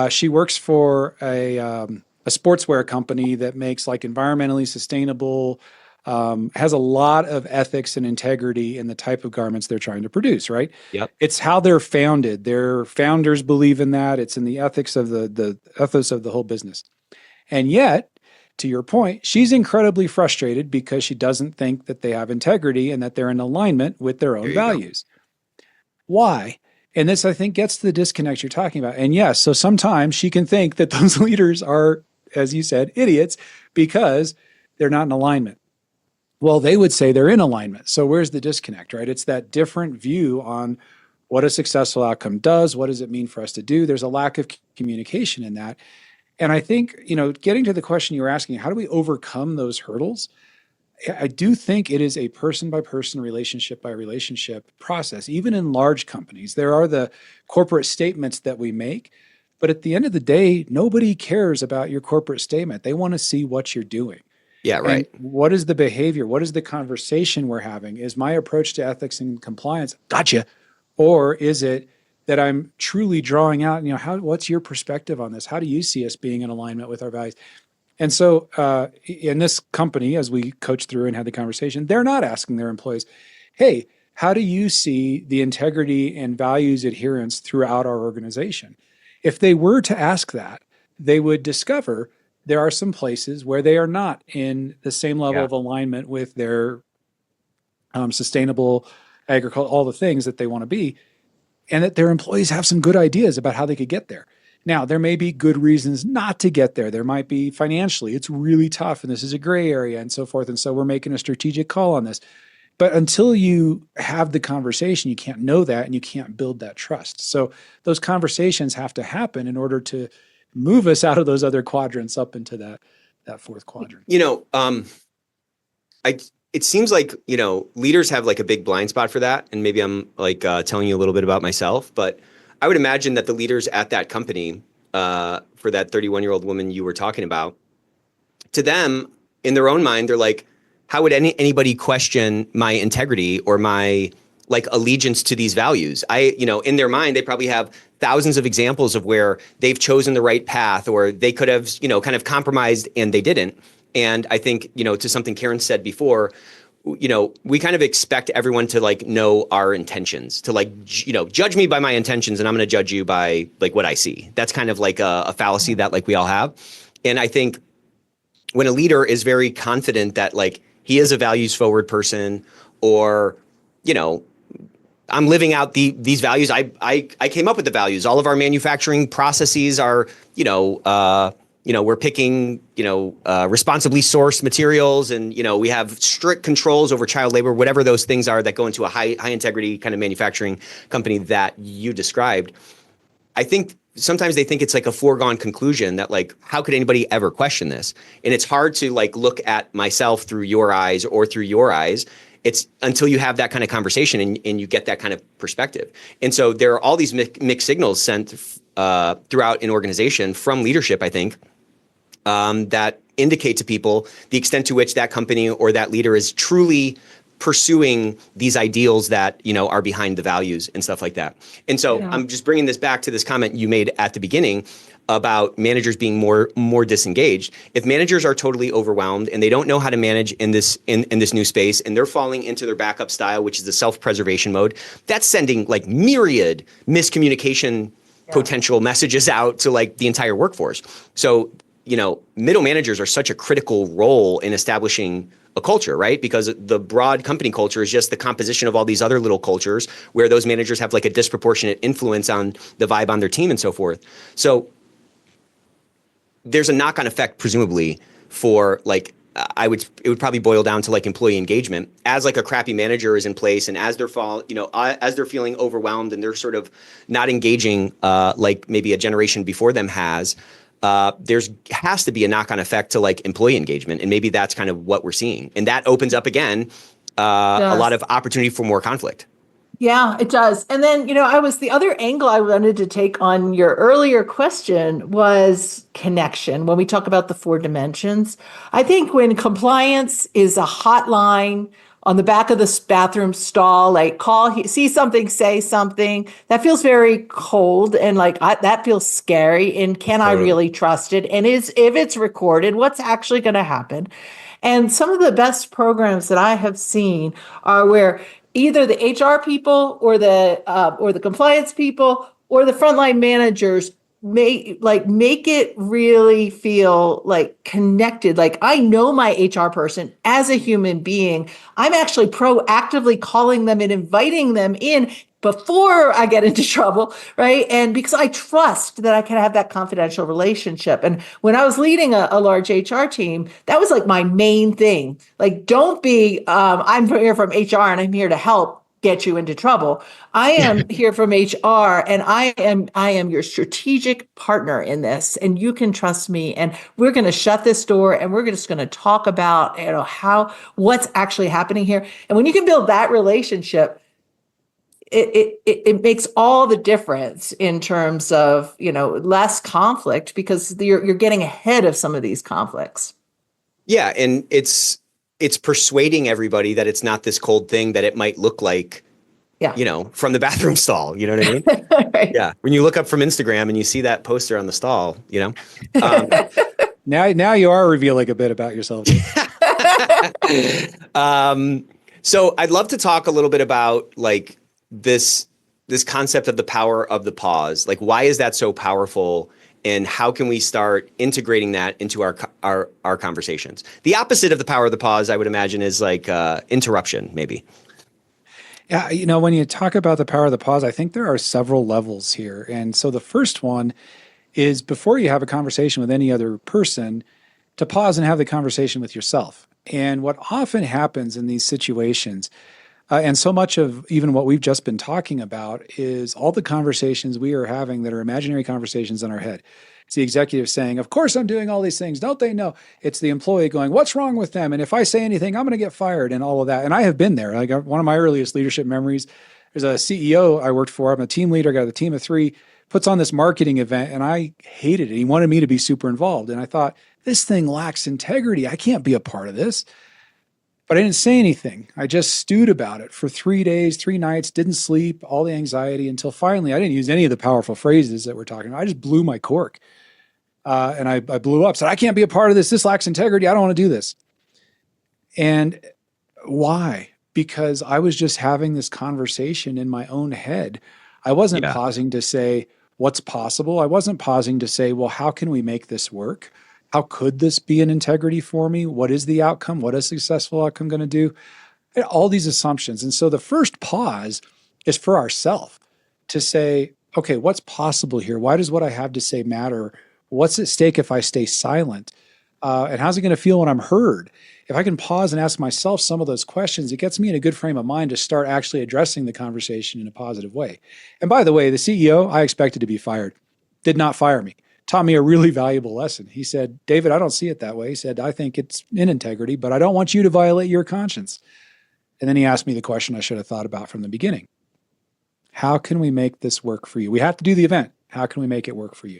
She works for a sportswear company that makes like environmentally sustainable. Has a lot of ethics and integrity in the type of garments they're trying to produce, right? Yep. It's how they're founded. Their founders believe in that. It's in the ethics of the ethos of the whole business. And yet, to your point, she's incredibly frustrated because she doesn't think that they have integrity and that they're in alignment with their own values. Why? And this, I think, gets to the disconnect you're talking about. And yes, so sometimes she can think that those leaders are, as you said, idiots because they're not in alignment. Well, they would say they're in alignment. So where's the disconnect, right? It's that different view on what a successful outcome does. What does it mean for us to do? There's a lack of communication in that. And I think, getting to the question you were asking, how do we overcome those hurdles? I do think it is a person by person, relationship by relationship process. Even in large companies, there are the corporate statements that we make, but at the end of the day, nobody cares about your corporate statement. They want to see what you're doing. Yeah, right. And what is the behavior? What is the conversation we're having? Is my approach to ethics and compliance, gotcha, or is it that I'm truly drawing out, what's your perspective on this? How do you see us being in alignment with our values? And so in this company, as we coached through and had the conversation, they're not asking their employees, hey, how do you see the integrity and values adherence throughout our organization? If they were to ask that, they would discover there are some places where they are not in the same level of alignment with their sustainable agriculture, all the things that they want to be, and that their employees have some good ideas about how they could get there. Now, there may be good reasons not to get there. There might be financially, it's really tough and this is a gray area and so forth. And so we're making a strategic call on this. But until you have the conversation, you can't know that and you can't build that trust. So those conversations have to happen in order to move us out of those other quadrants up into that fourth quadrant. It seems like, leaders have like a big blind spot for that. And maybe I'm like telling you a little bit about myself, but I would imagine that the leaders at that company, for that 31-year-old woman you were talking about, to them, in their own mind, they're like, how would anybody question my integrity or my like allegiance to these values? In their mind, they probably have thousands of examples of where they've chosen the right path, or they could have, kind of compromised and they didn't. And I think, to something Karin said before, we kind of expect everyone to like know our intentions, to like, judge me by my intentions and I'm going to judge you by like what I see. That's kind of like a fallacy that like we all have. And I think when a leader is very confident that like he is a values forward person, or, I'm living out these values. I came up with the values. All of our manufacturing processes are, we're picking, responsibly sourced materials, and, we have strict controls over child labor, whatever those things are that go into a high integrity kind of manufacturing company that you described. I think sometimes they think it's like a foregone conclusion that like, how could anybody ever question this? And it's hard to like look at myself through your eyes or through your eyes. It's until you have that kind of conversation and you get that kind of perspective. And so there are all these mixed signals sent throughout an organization from leadership, I think, that indicate to people the extent to which that company or that leader is truly pursuing these ideals that, are behind the values and stuff like that. And so I'm just bringing this back to this comment you made at the beginning about managers being more disengaged. If managers are totally overwhelmed and they don't know how to manage in this new space, and they're falling into their backup style, which is the self-preservation mode, that's sending like myriad miscommunication potential messages out to like the entire workforce. So, middle managers are such a critical role in establishing a culture, right? Because the broad company culture is just the composition of all these other little cultures where those managers have like a disproportionate influence on the vibe on their team and so forth. So there's a knock-on effect, presumably, for like, it would probably boil down to like employee engagement. As like a crappy manager is in place, and as they're as they're feeling overwhelmed and they're sort of not engaging like maybe a generation before them has to be a knock-on effect to like employee engagement. And maybe that's kind of what we're seeing. And that opens up again a lot of opportunity for more conflict. Yeah, it does. And then, the other angle I wanted to take on your earlier question was connection. When we talk about the 4 dimensions, I think when compliance is a hotline on the back of the bathroom stall, like see something, say something, that feels very cold and like that feels scary. And can I really trust it? And if it's recorded, what's actually going to happen? And some of the best programs that I have seen are where either the HR people or the compliance people or the frontline managers make it really feel like connected. Like I know my HR person as a human being. I'm actually proactively calling them and inviting them in before I get into trouble, right? And because I trust that I can have that confidential relationship. And when I was leading a large HR team, that was like my main thing. Like, don't be, I'm here from HR and I'm here to help. get you into trouble. I am here from HR, and I am your strategic partner in this, and you can trust me. And we're going to shut this door, and we're just going to talk about what's actually happening here. And when you can build that relationship, it makes all the difference in terms of less conflict, because you're getting ahead of some of these conflicts. Yeah, and it's persuading everybody that it's not this cold thing that it might look like, from the bathroom stall. You know what I mean? Right. Yeah. When you look up from Instagram and you see that poster on the stall, Now you are revealing a bit about yourself. So I'd love to talk a little bit about like this concept of the power of the pause. Like, why is that so powerful? And how can we start integrating that into our conversations? The opposite of the power of the pause, I would imagine, is like interruption, maybe. Yeah, when you talk about the power of the pause, I think there are several levels here. And so the first one is, before you have a conversation with any other person, to pause and have the conversation with yourself. And what often happens in these situations, and so much of even what we've just been talking about, is all the conversations we are having that are imaginary conversations in our head. It's the executive saying, of course I'm doing all these things, don't they know? It's the employee going, what's wrong with them? And if I say anything, I'm going to get fired, and all of that. And I have been there. Like, one of my earliest leadership memories, there's a CEO I worked for. I'm a team leader, got a team of 3, puts on this marketing event, and I hated it. He wanted me to be super involved. And I thought, this thing lacks integrity. I can't be a part of this. But I didn't say anything. I just stewed about it for 3 days, 3 nights, didn't sleep, all the anxiety, until finally I didn't use any of the powerful phrases that we're talking about. I just blew my cork. And I blew up, said, I can't be a part of this. This lacks integrity. I don't want to do this. And why? Because I was just having this conversation in my own head. I wasn't pausing to say, what's possible? I wasn't pausing to say, well, how can we make this work? How could this be an integrity for me? What is the outcome? What is a successful outcome going to do? All these assumptions. And so the first pause is for ourselves to say, okay, what's possible here? Why does what I have to say matter? What's at stake if I stay silent? And how's it going to feel when I'm heard? If I can pause and ask myself some of those questions, it gets me in a good frame of mind to start actually addressing the conversation in a positive way. And by the way, the CEO I expected to be fired did not fire me. Taught me a really valuable lesson. He said, David, I don't see it that way. He said, I think it's in integrity, but I don't want you to violate your conscience. And then he asked me the question I should have thought about from the beginning. How can we make this work for you? We have to do the event. How can we make it work for you?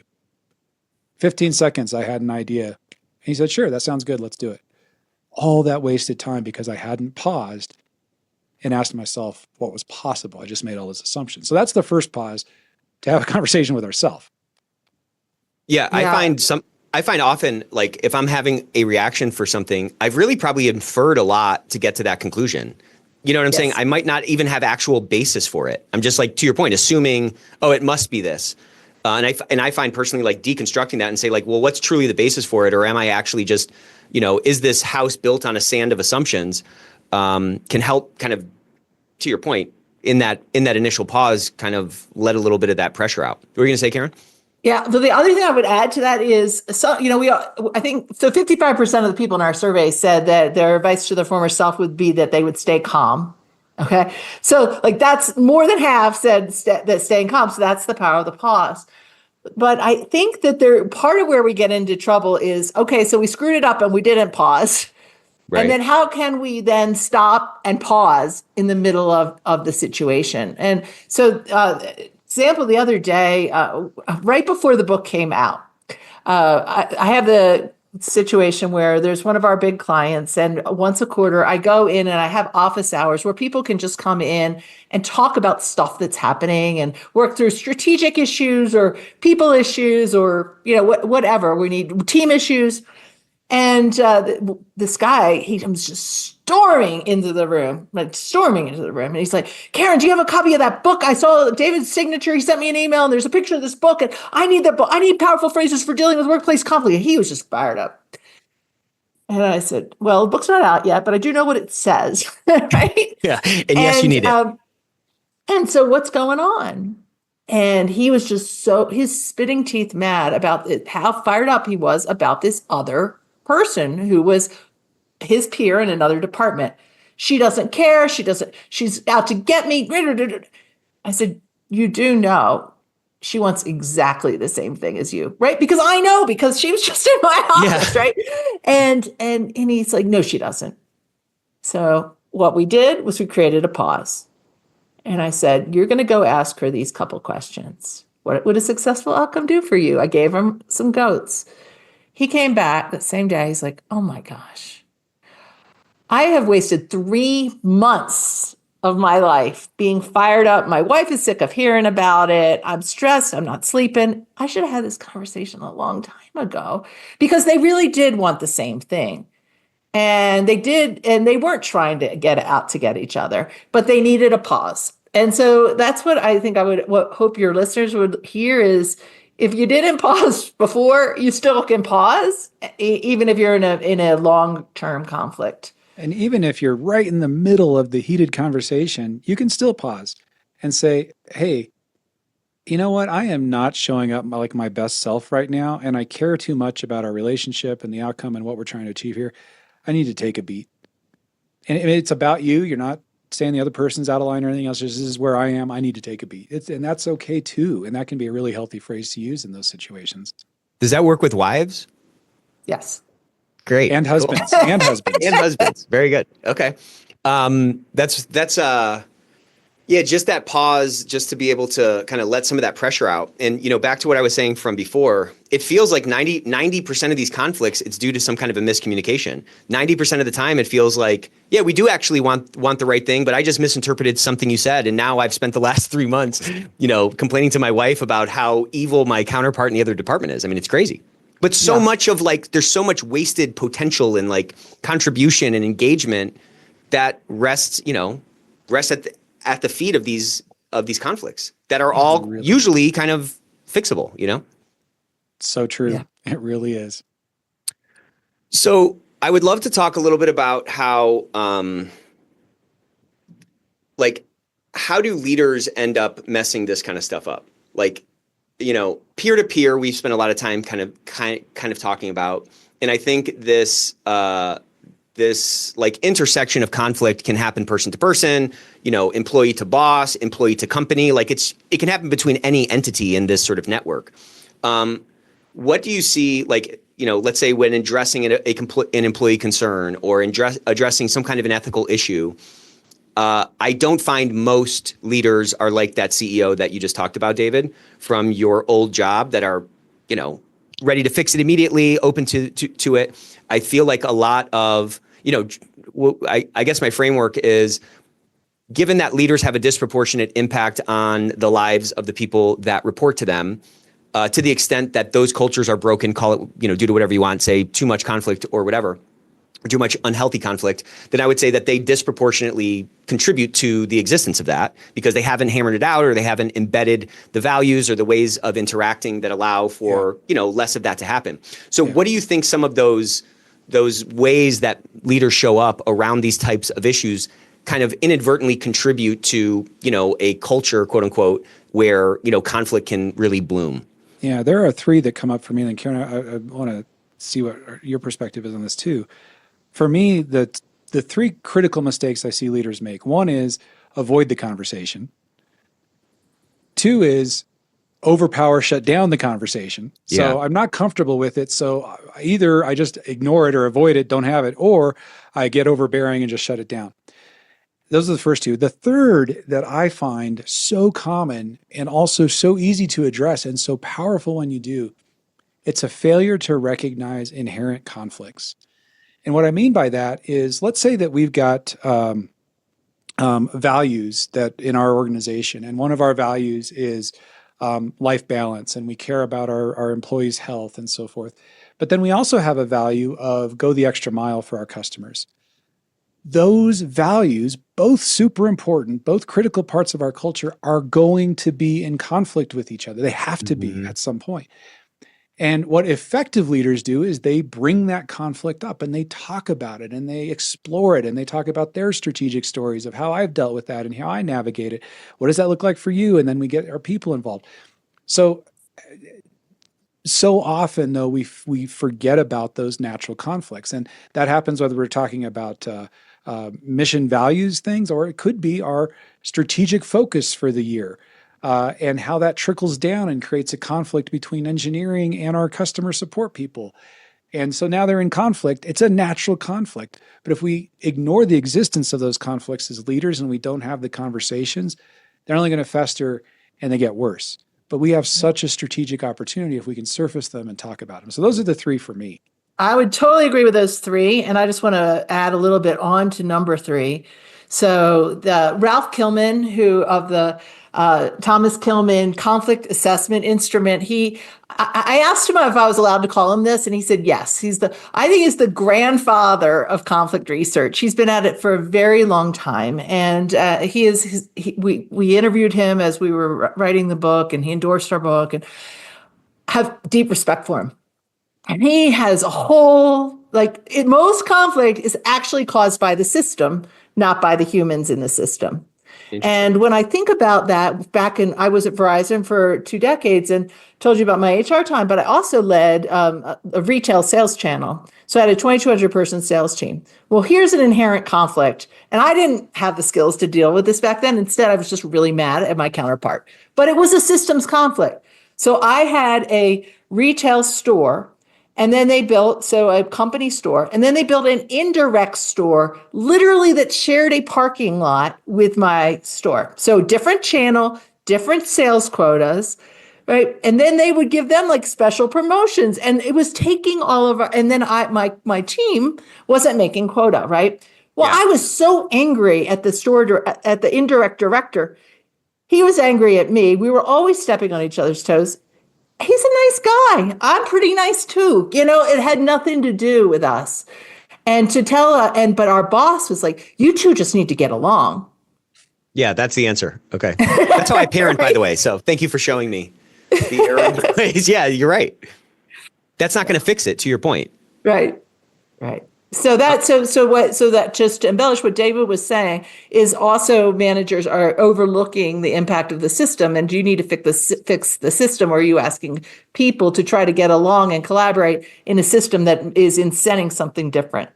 15 seconds, I had an idea. He said, sure, that sounds good. Let's do it. All that wasted time because I hadn't paused and asked myself what was possible. I just made all those assumptions. So that's the first pause, to have a conversation with ourselves. Yeah, I find often, like, if I'm having a reaction for something, I've really probably inferred a lot to get to that conclusion. You know what I'm saying? I might not even have actual basis for it. I'm just, like, to your point, assuming, oh, it must be this. And I find personally, like, deconstructing that and say, like, well, what's truly the basis for it? Or am I actually just, is this house built on a sand of assumptions, can help kind of, to your point, in that initial pause, kind of let a little bit of that pressure out. What were you going to say, Karin? Yeah. But the other thing I would add to that is, I think, so 55% of the people in our survey said that their advice to their former self would be that they would stay calm. Okay. So, like, that's more than half said that staying calm. So that's the power of the pause. But I think that part of where we get into trouble is, okay, so we screwed it up and we didn't pause. Right. And then how can we then stop and pause in the middle of the situation? And so, example, the other day, right before the book came out, I have the situation where there's one of our big clients, and once a quarter I go in and I have office hours where people can just come in and talk about stuff that's happening and work through strategic issues or people issues or, whatever we need, team issues. And this guy, he comes just storming into the room. And he's like, Karin, do you have a copy of that book? I saw David's signature. He sent me an email and there's a picture of this book. And I need that book. I need powerful phrases for dealing with workplace conflict. And he was just fired up. And I said, well, the book's not out yet, but I do know what it says. Right? Yeah. And yes, you need it. And so what's going on? And he was just his spitting teeth mad about how fired up he was about this other person who was his peer in another department. She doesn't care. She's out to get me. I said, you do know she wants exactly the same thing as you, right? Because I know, because she was just in my office, right? And he's like, no, she doesn't. So what we did was we created a pause. And I said, you're going to go ask her these couple questions. What would a successful outcome do for you? I gave him some goats. He came back that same day. He's like, oh my gosh, I have wasted 3 months of my life being fired up. My wife is sick of hearing about it. I'm stressed. I'm not sleeping. I should have had this conversation a long time ago, because they really did want the same thing. And they did, and they weren't trying to get out to get each other, but they needed a pause. And so that's what I think what hope your listeners would hear is, if you didn't pause before, you still can pause, even if you're in a long-term conflict. And even if you're right in the middle of the heated conversation, you can still pause and say, hey, you know what? I am not showing up like my best self right now, and I care too much about our relationship and the outcome and what we're trying to achieve here. I need to take a beat. And it's about you. You're not saying the other person's out of line or anything else. This is where I am. I need to take a beat. And that's okay too. And that can be a really healthy phrase to use in those situations. Does that work with wives? Yes. Great. And husbands. Cool. And husbands. And husbands. Very good. Okay. Just that pause, just to be able to kind of let some of that pressure out. And, back to what I was saying from before, it feels like 90% of these conflicts, it's due to some kind of a miscommunication. 90% of the time, it feels like, yeah, we do actually want the right thing, but I just misinterpreted something you said. And now I've spent the last 3 months, complaining to my wife about how evil my counterpart in the other department is. I mean, it's crazy. But so much of there's so much wasted potential in contribution and engagement that rests at the feet of these conflicts that are all usually kind of fixable, So true. Yeah. It really is. So I would love to talk a little bit about how do leaders end up messing this kind of stuff up? Peer to peer, we've spent a lot of time kind of talking about, and I think this intersection of conflict can happen person to person, employee to boss, employee to company. It can happen between any entity in this sort of network. What do you see, let's say when addressing an employee concern or addressing some kind of an ethical issue? I don't find most leaders are like that CEO that you just talked about, David, from your old job, that are, ready to fix it immediately, open to it. I feel like a lot of, I guess my framework is, given that leaders have a disproportionate impact on the lives of the people that report to them, to the extent that those cultures are broken, call it, due to whatever you want, say too much conflict or whatever, or too much unhealthy conflict, then I would say that they disproportionately contribute to the existence of that, because they haven't hammered it out, or they haven't embedded the values or the ways of interacting that allow for, less of that to happen. So what do you think some of those ways that leaders show up around these types of issues kind of inadvertently contribute to, a culture, quote unquote, where, conflict can really bloom? Yeah, there are 3 that come up for me. And Karin, I want to see what your perspective is on this too. For me, the 3 critical mistakes I see leaders make: 1 is avoid the conversation. 2 is overpower, shut down the conversation. So I'm not comfortable with it. So either I just ignore it or avoid it, don't have it, or I get overbearing and just shut it down. Those are the first 2. The third that I find so common and also so easy to address and so powerful when you do, it's a failure to recognize inherent conflicts. And what I mean by that is, let's say that we've got values that in our organization, and one of our values is life balance, and we care about our employees' health and so forth. But then we also have a value of go the extra mile for our customers. Those values, both super important, both critical parts of our culture, are going to be in conflict with each other. They have to be at some point. And what effective leaders do is they bring that conflict up and they talk about it and they explore it and they talk about their strategic stories of how I've dealt with that and how I navigate it. What does that look like for you? And then we get our people involved. So often, though, we forget about those natural conflicts. And that happens whether we're talking about mission values things, or it could be our strategic focus for the year, and how that trickles down and creates a conflict between engineering and our customer support people. And so now they're in conflict. It's a natural conflict. But if we ignore the existence of those conflicts as leaders and we don't have the conversations, they're only going to fester and they get worse. But we have such a strategic opportunity if we can surface them and talk about them. So those are the three for me. I would totally agree with those three. And I just want to add a little bit on to number three. So the Ralph Kilman, who of the Thomas Kilman conflict assessment instrument, I asked him if I was allowed to call him this, and he said yes. I think he's the grandfather of conflict research. He's been at it for a very long time, and we interviewed him as we were writing the book, and he endorsed our book, and have deep respect for him. And he has a whole, most conflict is actually caused by the system, not by the humans in the system. And when I think about that, I was at Verizon for 2 decades and told you about my HR time, but I also led a retail sales channel. So I had a 2,200 person sales team. Well, here's an inherent conflict. And I didn't have the skills to deal with this back then. Instead, I was just really mad at my counterpart. But it was a systems conflict. So I had a retail store. And then they built, a company store, and then they built an indirect store, literally that shared a parking lot with my store. So different channel, different sales quotas, right? And then they would give them special promotions, and it was taking all of our, and then my team wasn't making quota, right? Well, yeah. I was so angry at at the indirect director. He was angry at me. We were always stepping on each other's toes. He's a nice guy. I'm pretty nice too. It had nothing to do with us. And but our boss was like, you two just need to get along. Yeah, that's the answer. Okay. That's how I parent, right? By the way. So thank you for showing me the error in my ways. Yeah, you're right. That's not going to fix it, to your point. Right. So that just to embellish what David was saying is also managers are overlooking the impact of the system. And do you need to fix the system, or are you asking people to try to get along and collaborate in a system that is incenting something different?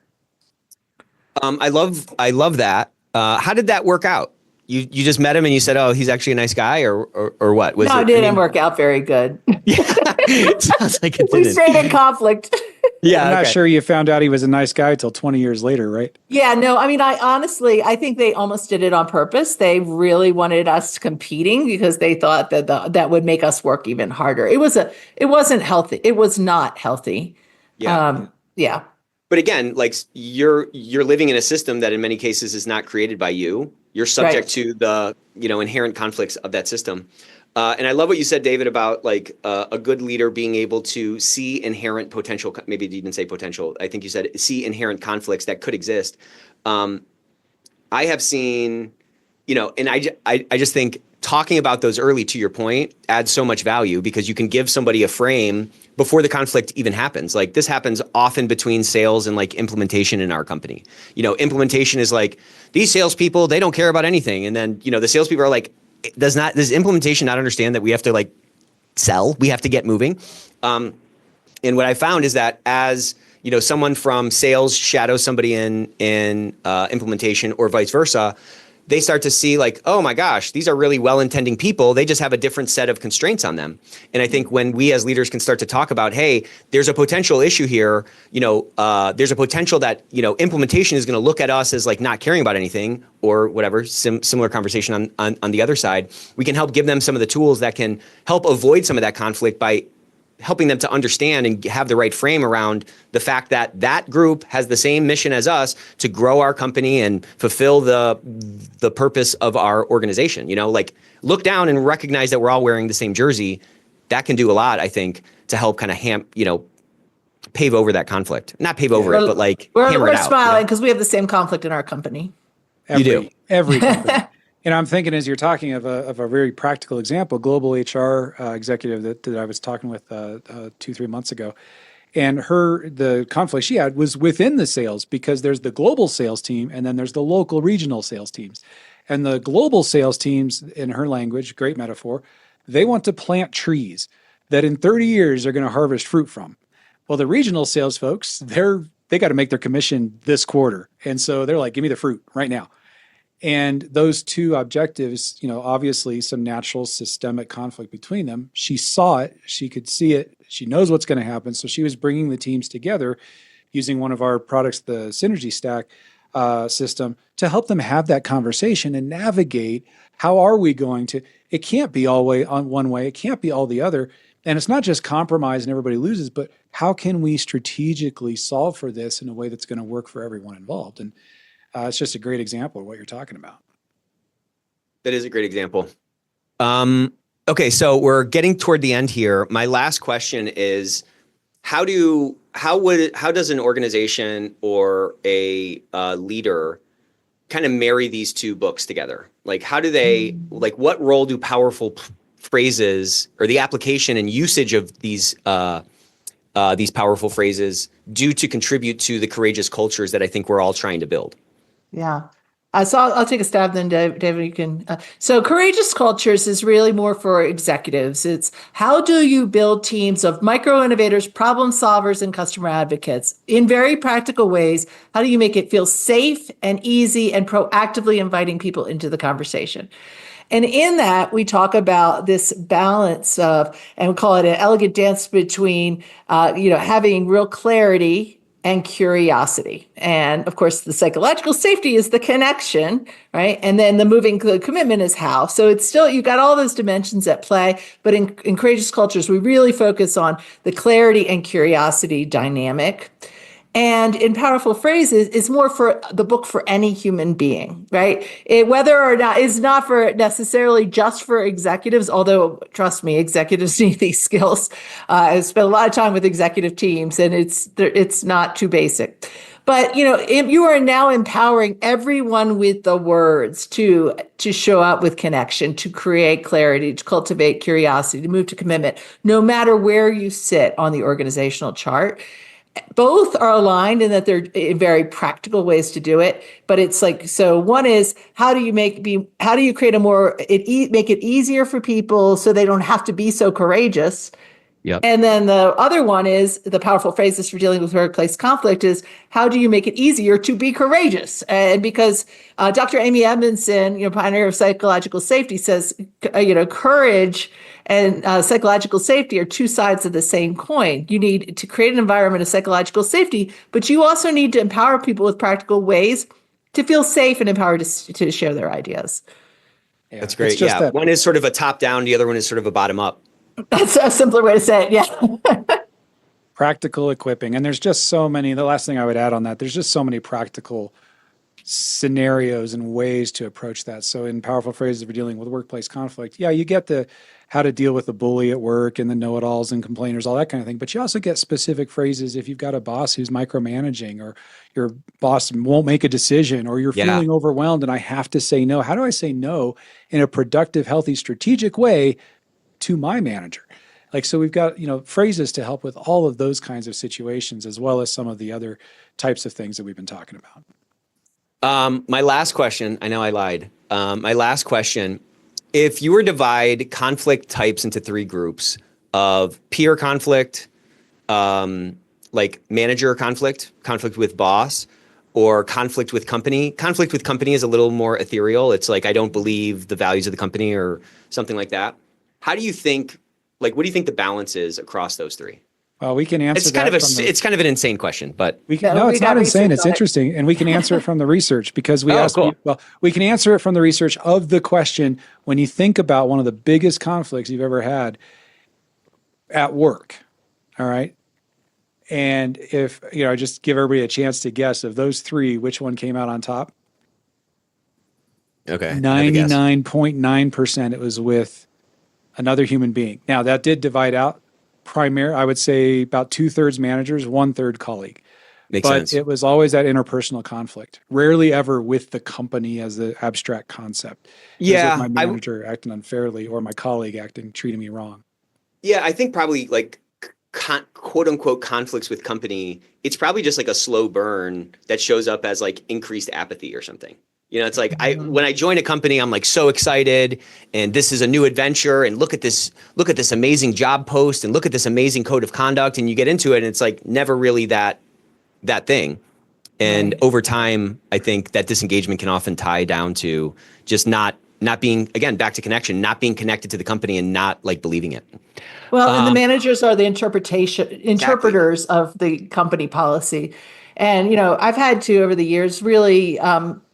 I love that. How did that work out? You just met him and you said, "Oh, he's actually a nice guy," or what? It didn't work out very good. Yeah, it sounds like it didn't. We stayed in conflict. Yeah, I'm not sure you found out he was a nice guy till 20 years later, right? Yeah, no, I mean, I think they almost did it on purpose. They really wanted us competing because they thought that that would make us work even harder. It wasn't healthy. It was not healthy. Yeah. Yeah. But again, you're living in a system that in many cases is not created by you. You're subject to the, inherent conflicts of that system. And I love what you said, David, about a good leader being able to see inherent potential. Maybe you didn't say potential. I think you said see inherent conflicts that could exist. I have seen, and I just think talking about those early, to your point, adds so much value because you can give somebody a frame before the conflict even happens. This happens often between sales and implementation in our company. Implementation is these salespeople, they don't care about anything. And then, the salespeople are does implementation not understand that we have to sell? We have to get moving. And what I found is that as someone from sales shadows somebody in implementation or vice versa, they start to see oh my gosh, these are really well-intending people. They just have a different set of constraints on them. And I think when we as leaders can start to talk about, hey, there's a potential issue here, there's a potential that, implementation is going to look at us as not caring about anything or whatever, similar conversation on the other side. We can help give them some of the tools that can help avoid some of that conflict by helping them to understand and have the right frame around the fact that that group has the same mission as us to grow our company and fulfill the purpose of our organization. Look down and recognize that we're all wearing the same jersey. That can do a lot, I think, to help kind of pave over that conflict. Not pave over it, but hammer it out. We're smiling because we have the same conflict in our company. You do. Every company. And I'm thinking as you're talking of a very practical example, global HR executive that I was talking with 2-3 months ago, and the conflict she had was within the sales because there's the global sales team and then there's the local regional sales teams. And the global sales teams, in her language, great metaphor, they want to plant trees that in 30 years are going to harvest fruit from. Well, the regional sales folks, they're they got to make their commission this quarter. And so they're like, give me the fruit right now. And those two objectives, obviously some natural systemic conflict between them. She saw it, she could see it, she knows what's going to happen. So she was bringing the teams together using one of our products, the Synergy Stack system, to help them have that conversation and navigate how are we going to, it can't be all way on one way, it can't be all the other. And it's not just compromise and everybody loses, but how can we strategically solve for this in a way that's going to work for everyone involved? And it's just a great example of what you're talking about. That is a great example. Okay, so we're getting toward the end here. My last question is, how does an organization or a leader kind of marry these two books together? Like, how do they, like, what role do powerful phrases or the application and usage of these powerful phrases do to contribute to the courageous cultures that I think we're all trying to build? Yeah. So I'll take a stab then, David, you can. So courageous cultures is really more for executives. It's how do you build teams of micro innovators, problem solvers, and customer advocates in very practical ways? How do you make it feel safe and easy and proactively inviting people into the conversation? And in that, we talk about this balance of, and we call it an elegant dance between, having real clarity and curiosity. And of course, the psychological safety is the connection, right? And then the moving commitment is how. So it's still, you've got all those dimensions at play, but in courageous cultures, we really focus on the clarity and curiosity dynamic. And in powerful phrases, it's more for the book for any human being, right? Whether or not it's not for necessarily just for executives, although trust me, executives need these skills. I've spent a lot of time with executive teams, and it's not too basic. But you are now empowering everyone with the words to show up with connection, to create clarity, to cultivate curiosity, to move to commitment, no matter where you sit on the organizational chart. Both are aligned in that they're very practical ways to do it, but it's like, so one is how do you make it easier for people so they don't have to be so courageous. Yep. And then the other one is the powerful phrases for dealing with workplace conflict is how do you make it easier to be courageous? And because Dr. Amy Edmondson, pioneer of psychological safety, says, courage and psychological safety are two sides of the same coin. You need to create an environment of psychological safety, but you also need to empower people with practical ways to feel safe and empowered to share their ideas. Yeah, that's great. Yeah, one is sort of a top down, the other one is sort of a bottom up. That's a simpler way to say it. Yeah. Practical equipping. And there's just so many, the last thing I would add on that, there's just so many practical scenarios and ways to approach that. So in powerful phrases for dealing with workplace conflict, you get the how to deal with the bully at work and the know-it-alls and complainers, all that kind of thing. But you also get specific phrases if you've got a boss who's micromanaging, or your boss won't make a decision, or you're feeling overwhelmed and I have to say no. How do I say no in a productive, healthy, strategic way to my manager? So we've got, phrases to help with all of those kinds of situations, as well as some of the other types of things that we've been talking about. My last question, I know I lied. My last question, if you were to divide conflict types into three groups of peer conflict, like manager conflict with boss, or conflict with company is a little more ethereal. It's like, I don't believe the values of the company or something like that. How do you think, what do you think the balance is across those three? Well, we can answer it's kind of an insane question, but it's not insane. It's interesting. And we can answer it from the research because we can answer it from the research of the question. When you think about one of the biggest conflicts you've ever had at work, all right? And if, just give everybody a chance to guess of those three, which one came out on top? Okay. 99.9% it was with another human being. Now that did divide out I would say about 2/3 managers, 1/3 colleague. Makes sense. But it was always that interpersonal conflict, rarely ever with the company as the abstract concept. Yeah. My manager acting unfairly or my colleague treating me wrong. Yeah. I think probably quote unquote conflicts with company, it's probably just like a slow burn that shows up as increased apathy or something. It's like when I join a company, I'm so excited, and this is a new adventure, and look at this amazing job post, and look at this amazing code of conduct, and you get into it, and it's never really that that thing. And over time, I think that disengagement can often tie down to just not being, again, back to connection, not being connected to the company and not like believing it. Well, and the managers are the interpreters of the company policy. And, I've had to, over the years, really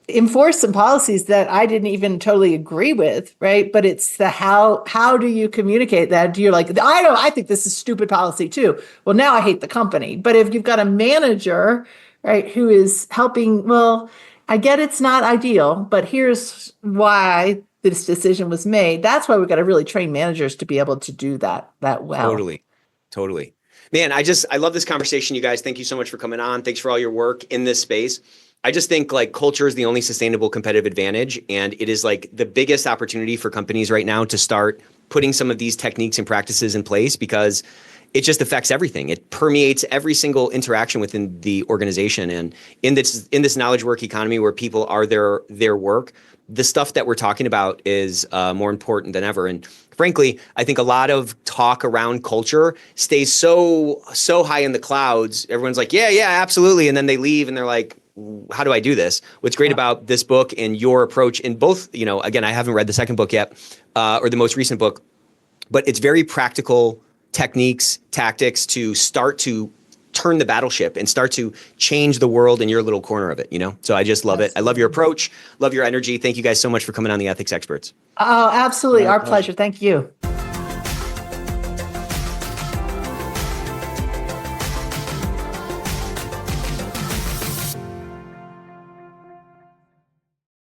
enforce some policies that I didn't even totally agree with, right? But it's the how do you communicate that? Do you I think this is stupid policy too. Well, now I hate the company. But if you've got a manager, right, who is helping, well, I get it's not ideal, but here's why this decision was made. That's why we've got to really train managers to be able to do that well. Totally. Man, I love this conversation, you guys. Thank you so much for coming on. Thanks for all your work in this space. I just think like culture is the only sustainable competitive advantage. And it is like the biggest opportunity for companies right now to start putting some of these techniques and practices in place, because it just affects everything. It permeates every single interaction within the organization. And in this knowledge work economy where people are their work, the stuff that we're talking about is more important than ever. And frankly, I think a lot of talk around culture stays so high in the clouds. Everyone's like, yeah, absolutely. And then they leave and they're like, how do I do this? What's great about this book and your approach in both, again, I haven't read the second book yet, or the most recent book, but it's very practical techniques, tactics to start to turn the battleship and start to change the world in your little corner of it, So I just love it. I love your approach, love your energy. Thank you guys so much for coming on the Ethics Experts. Oh, absolutely. Our pleasure. Thank you.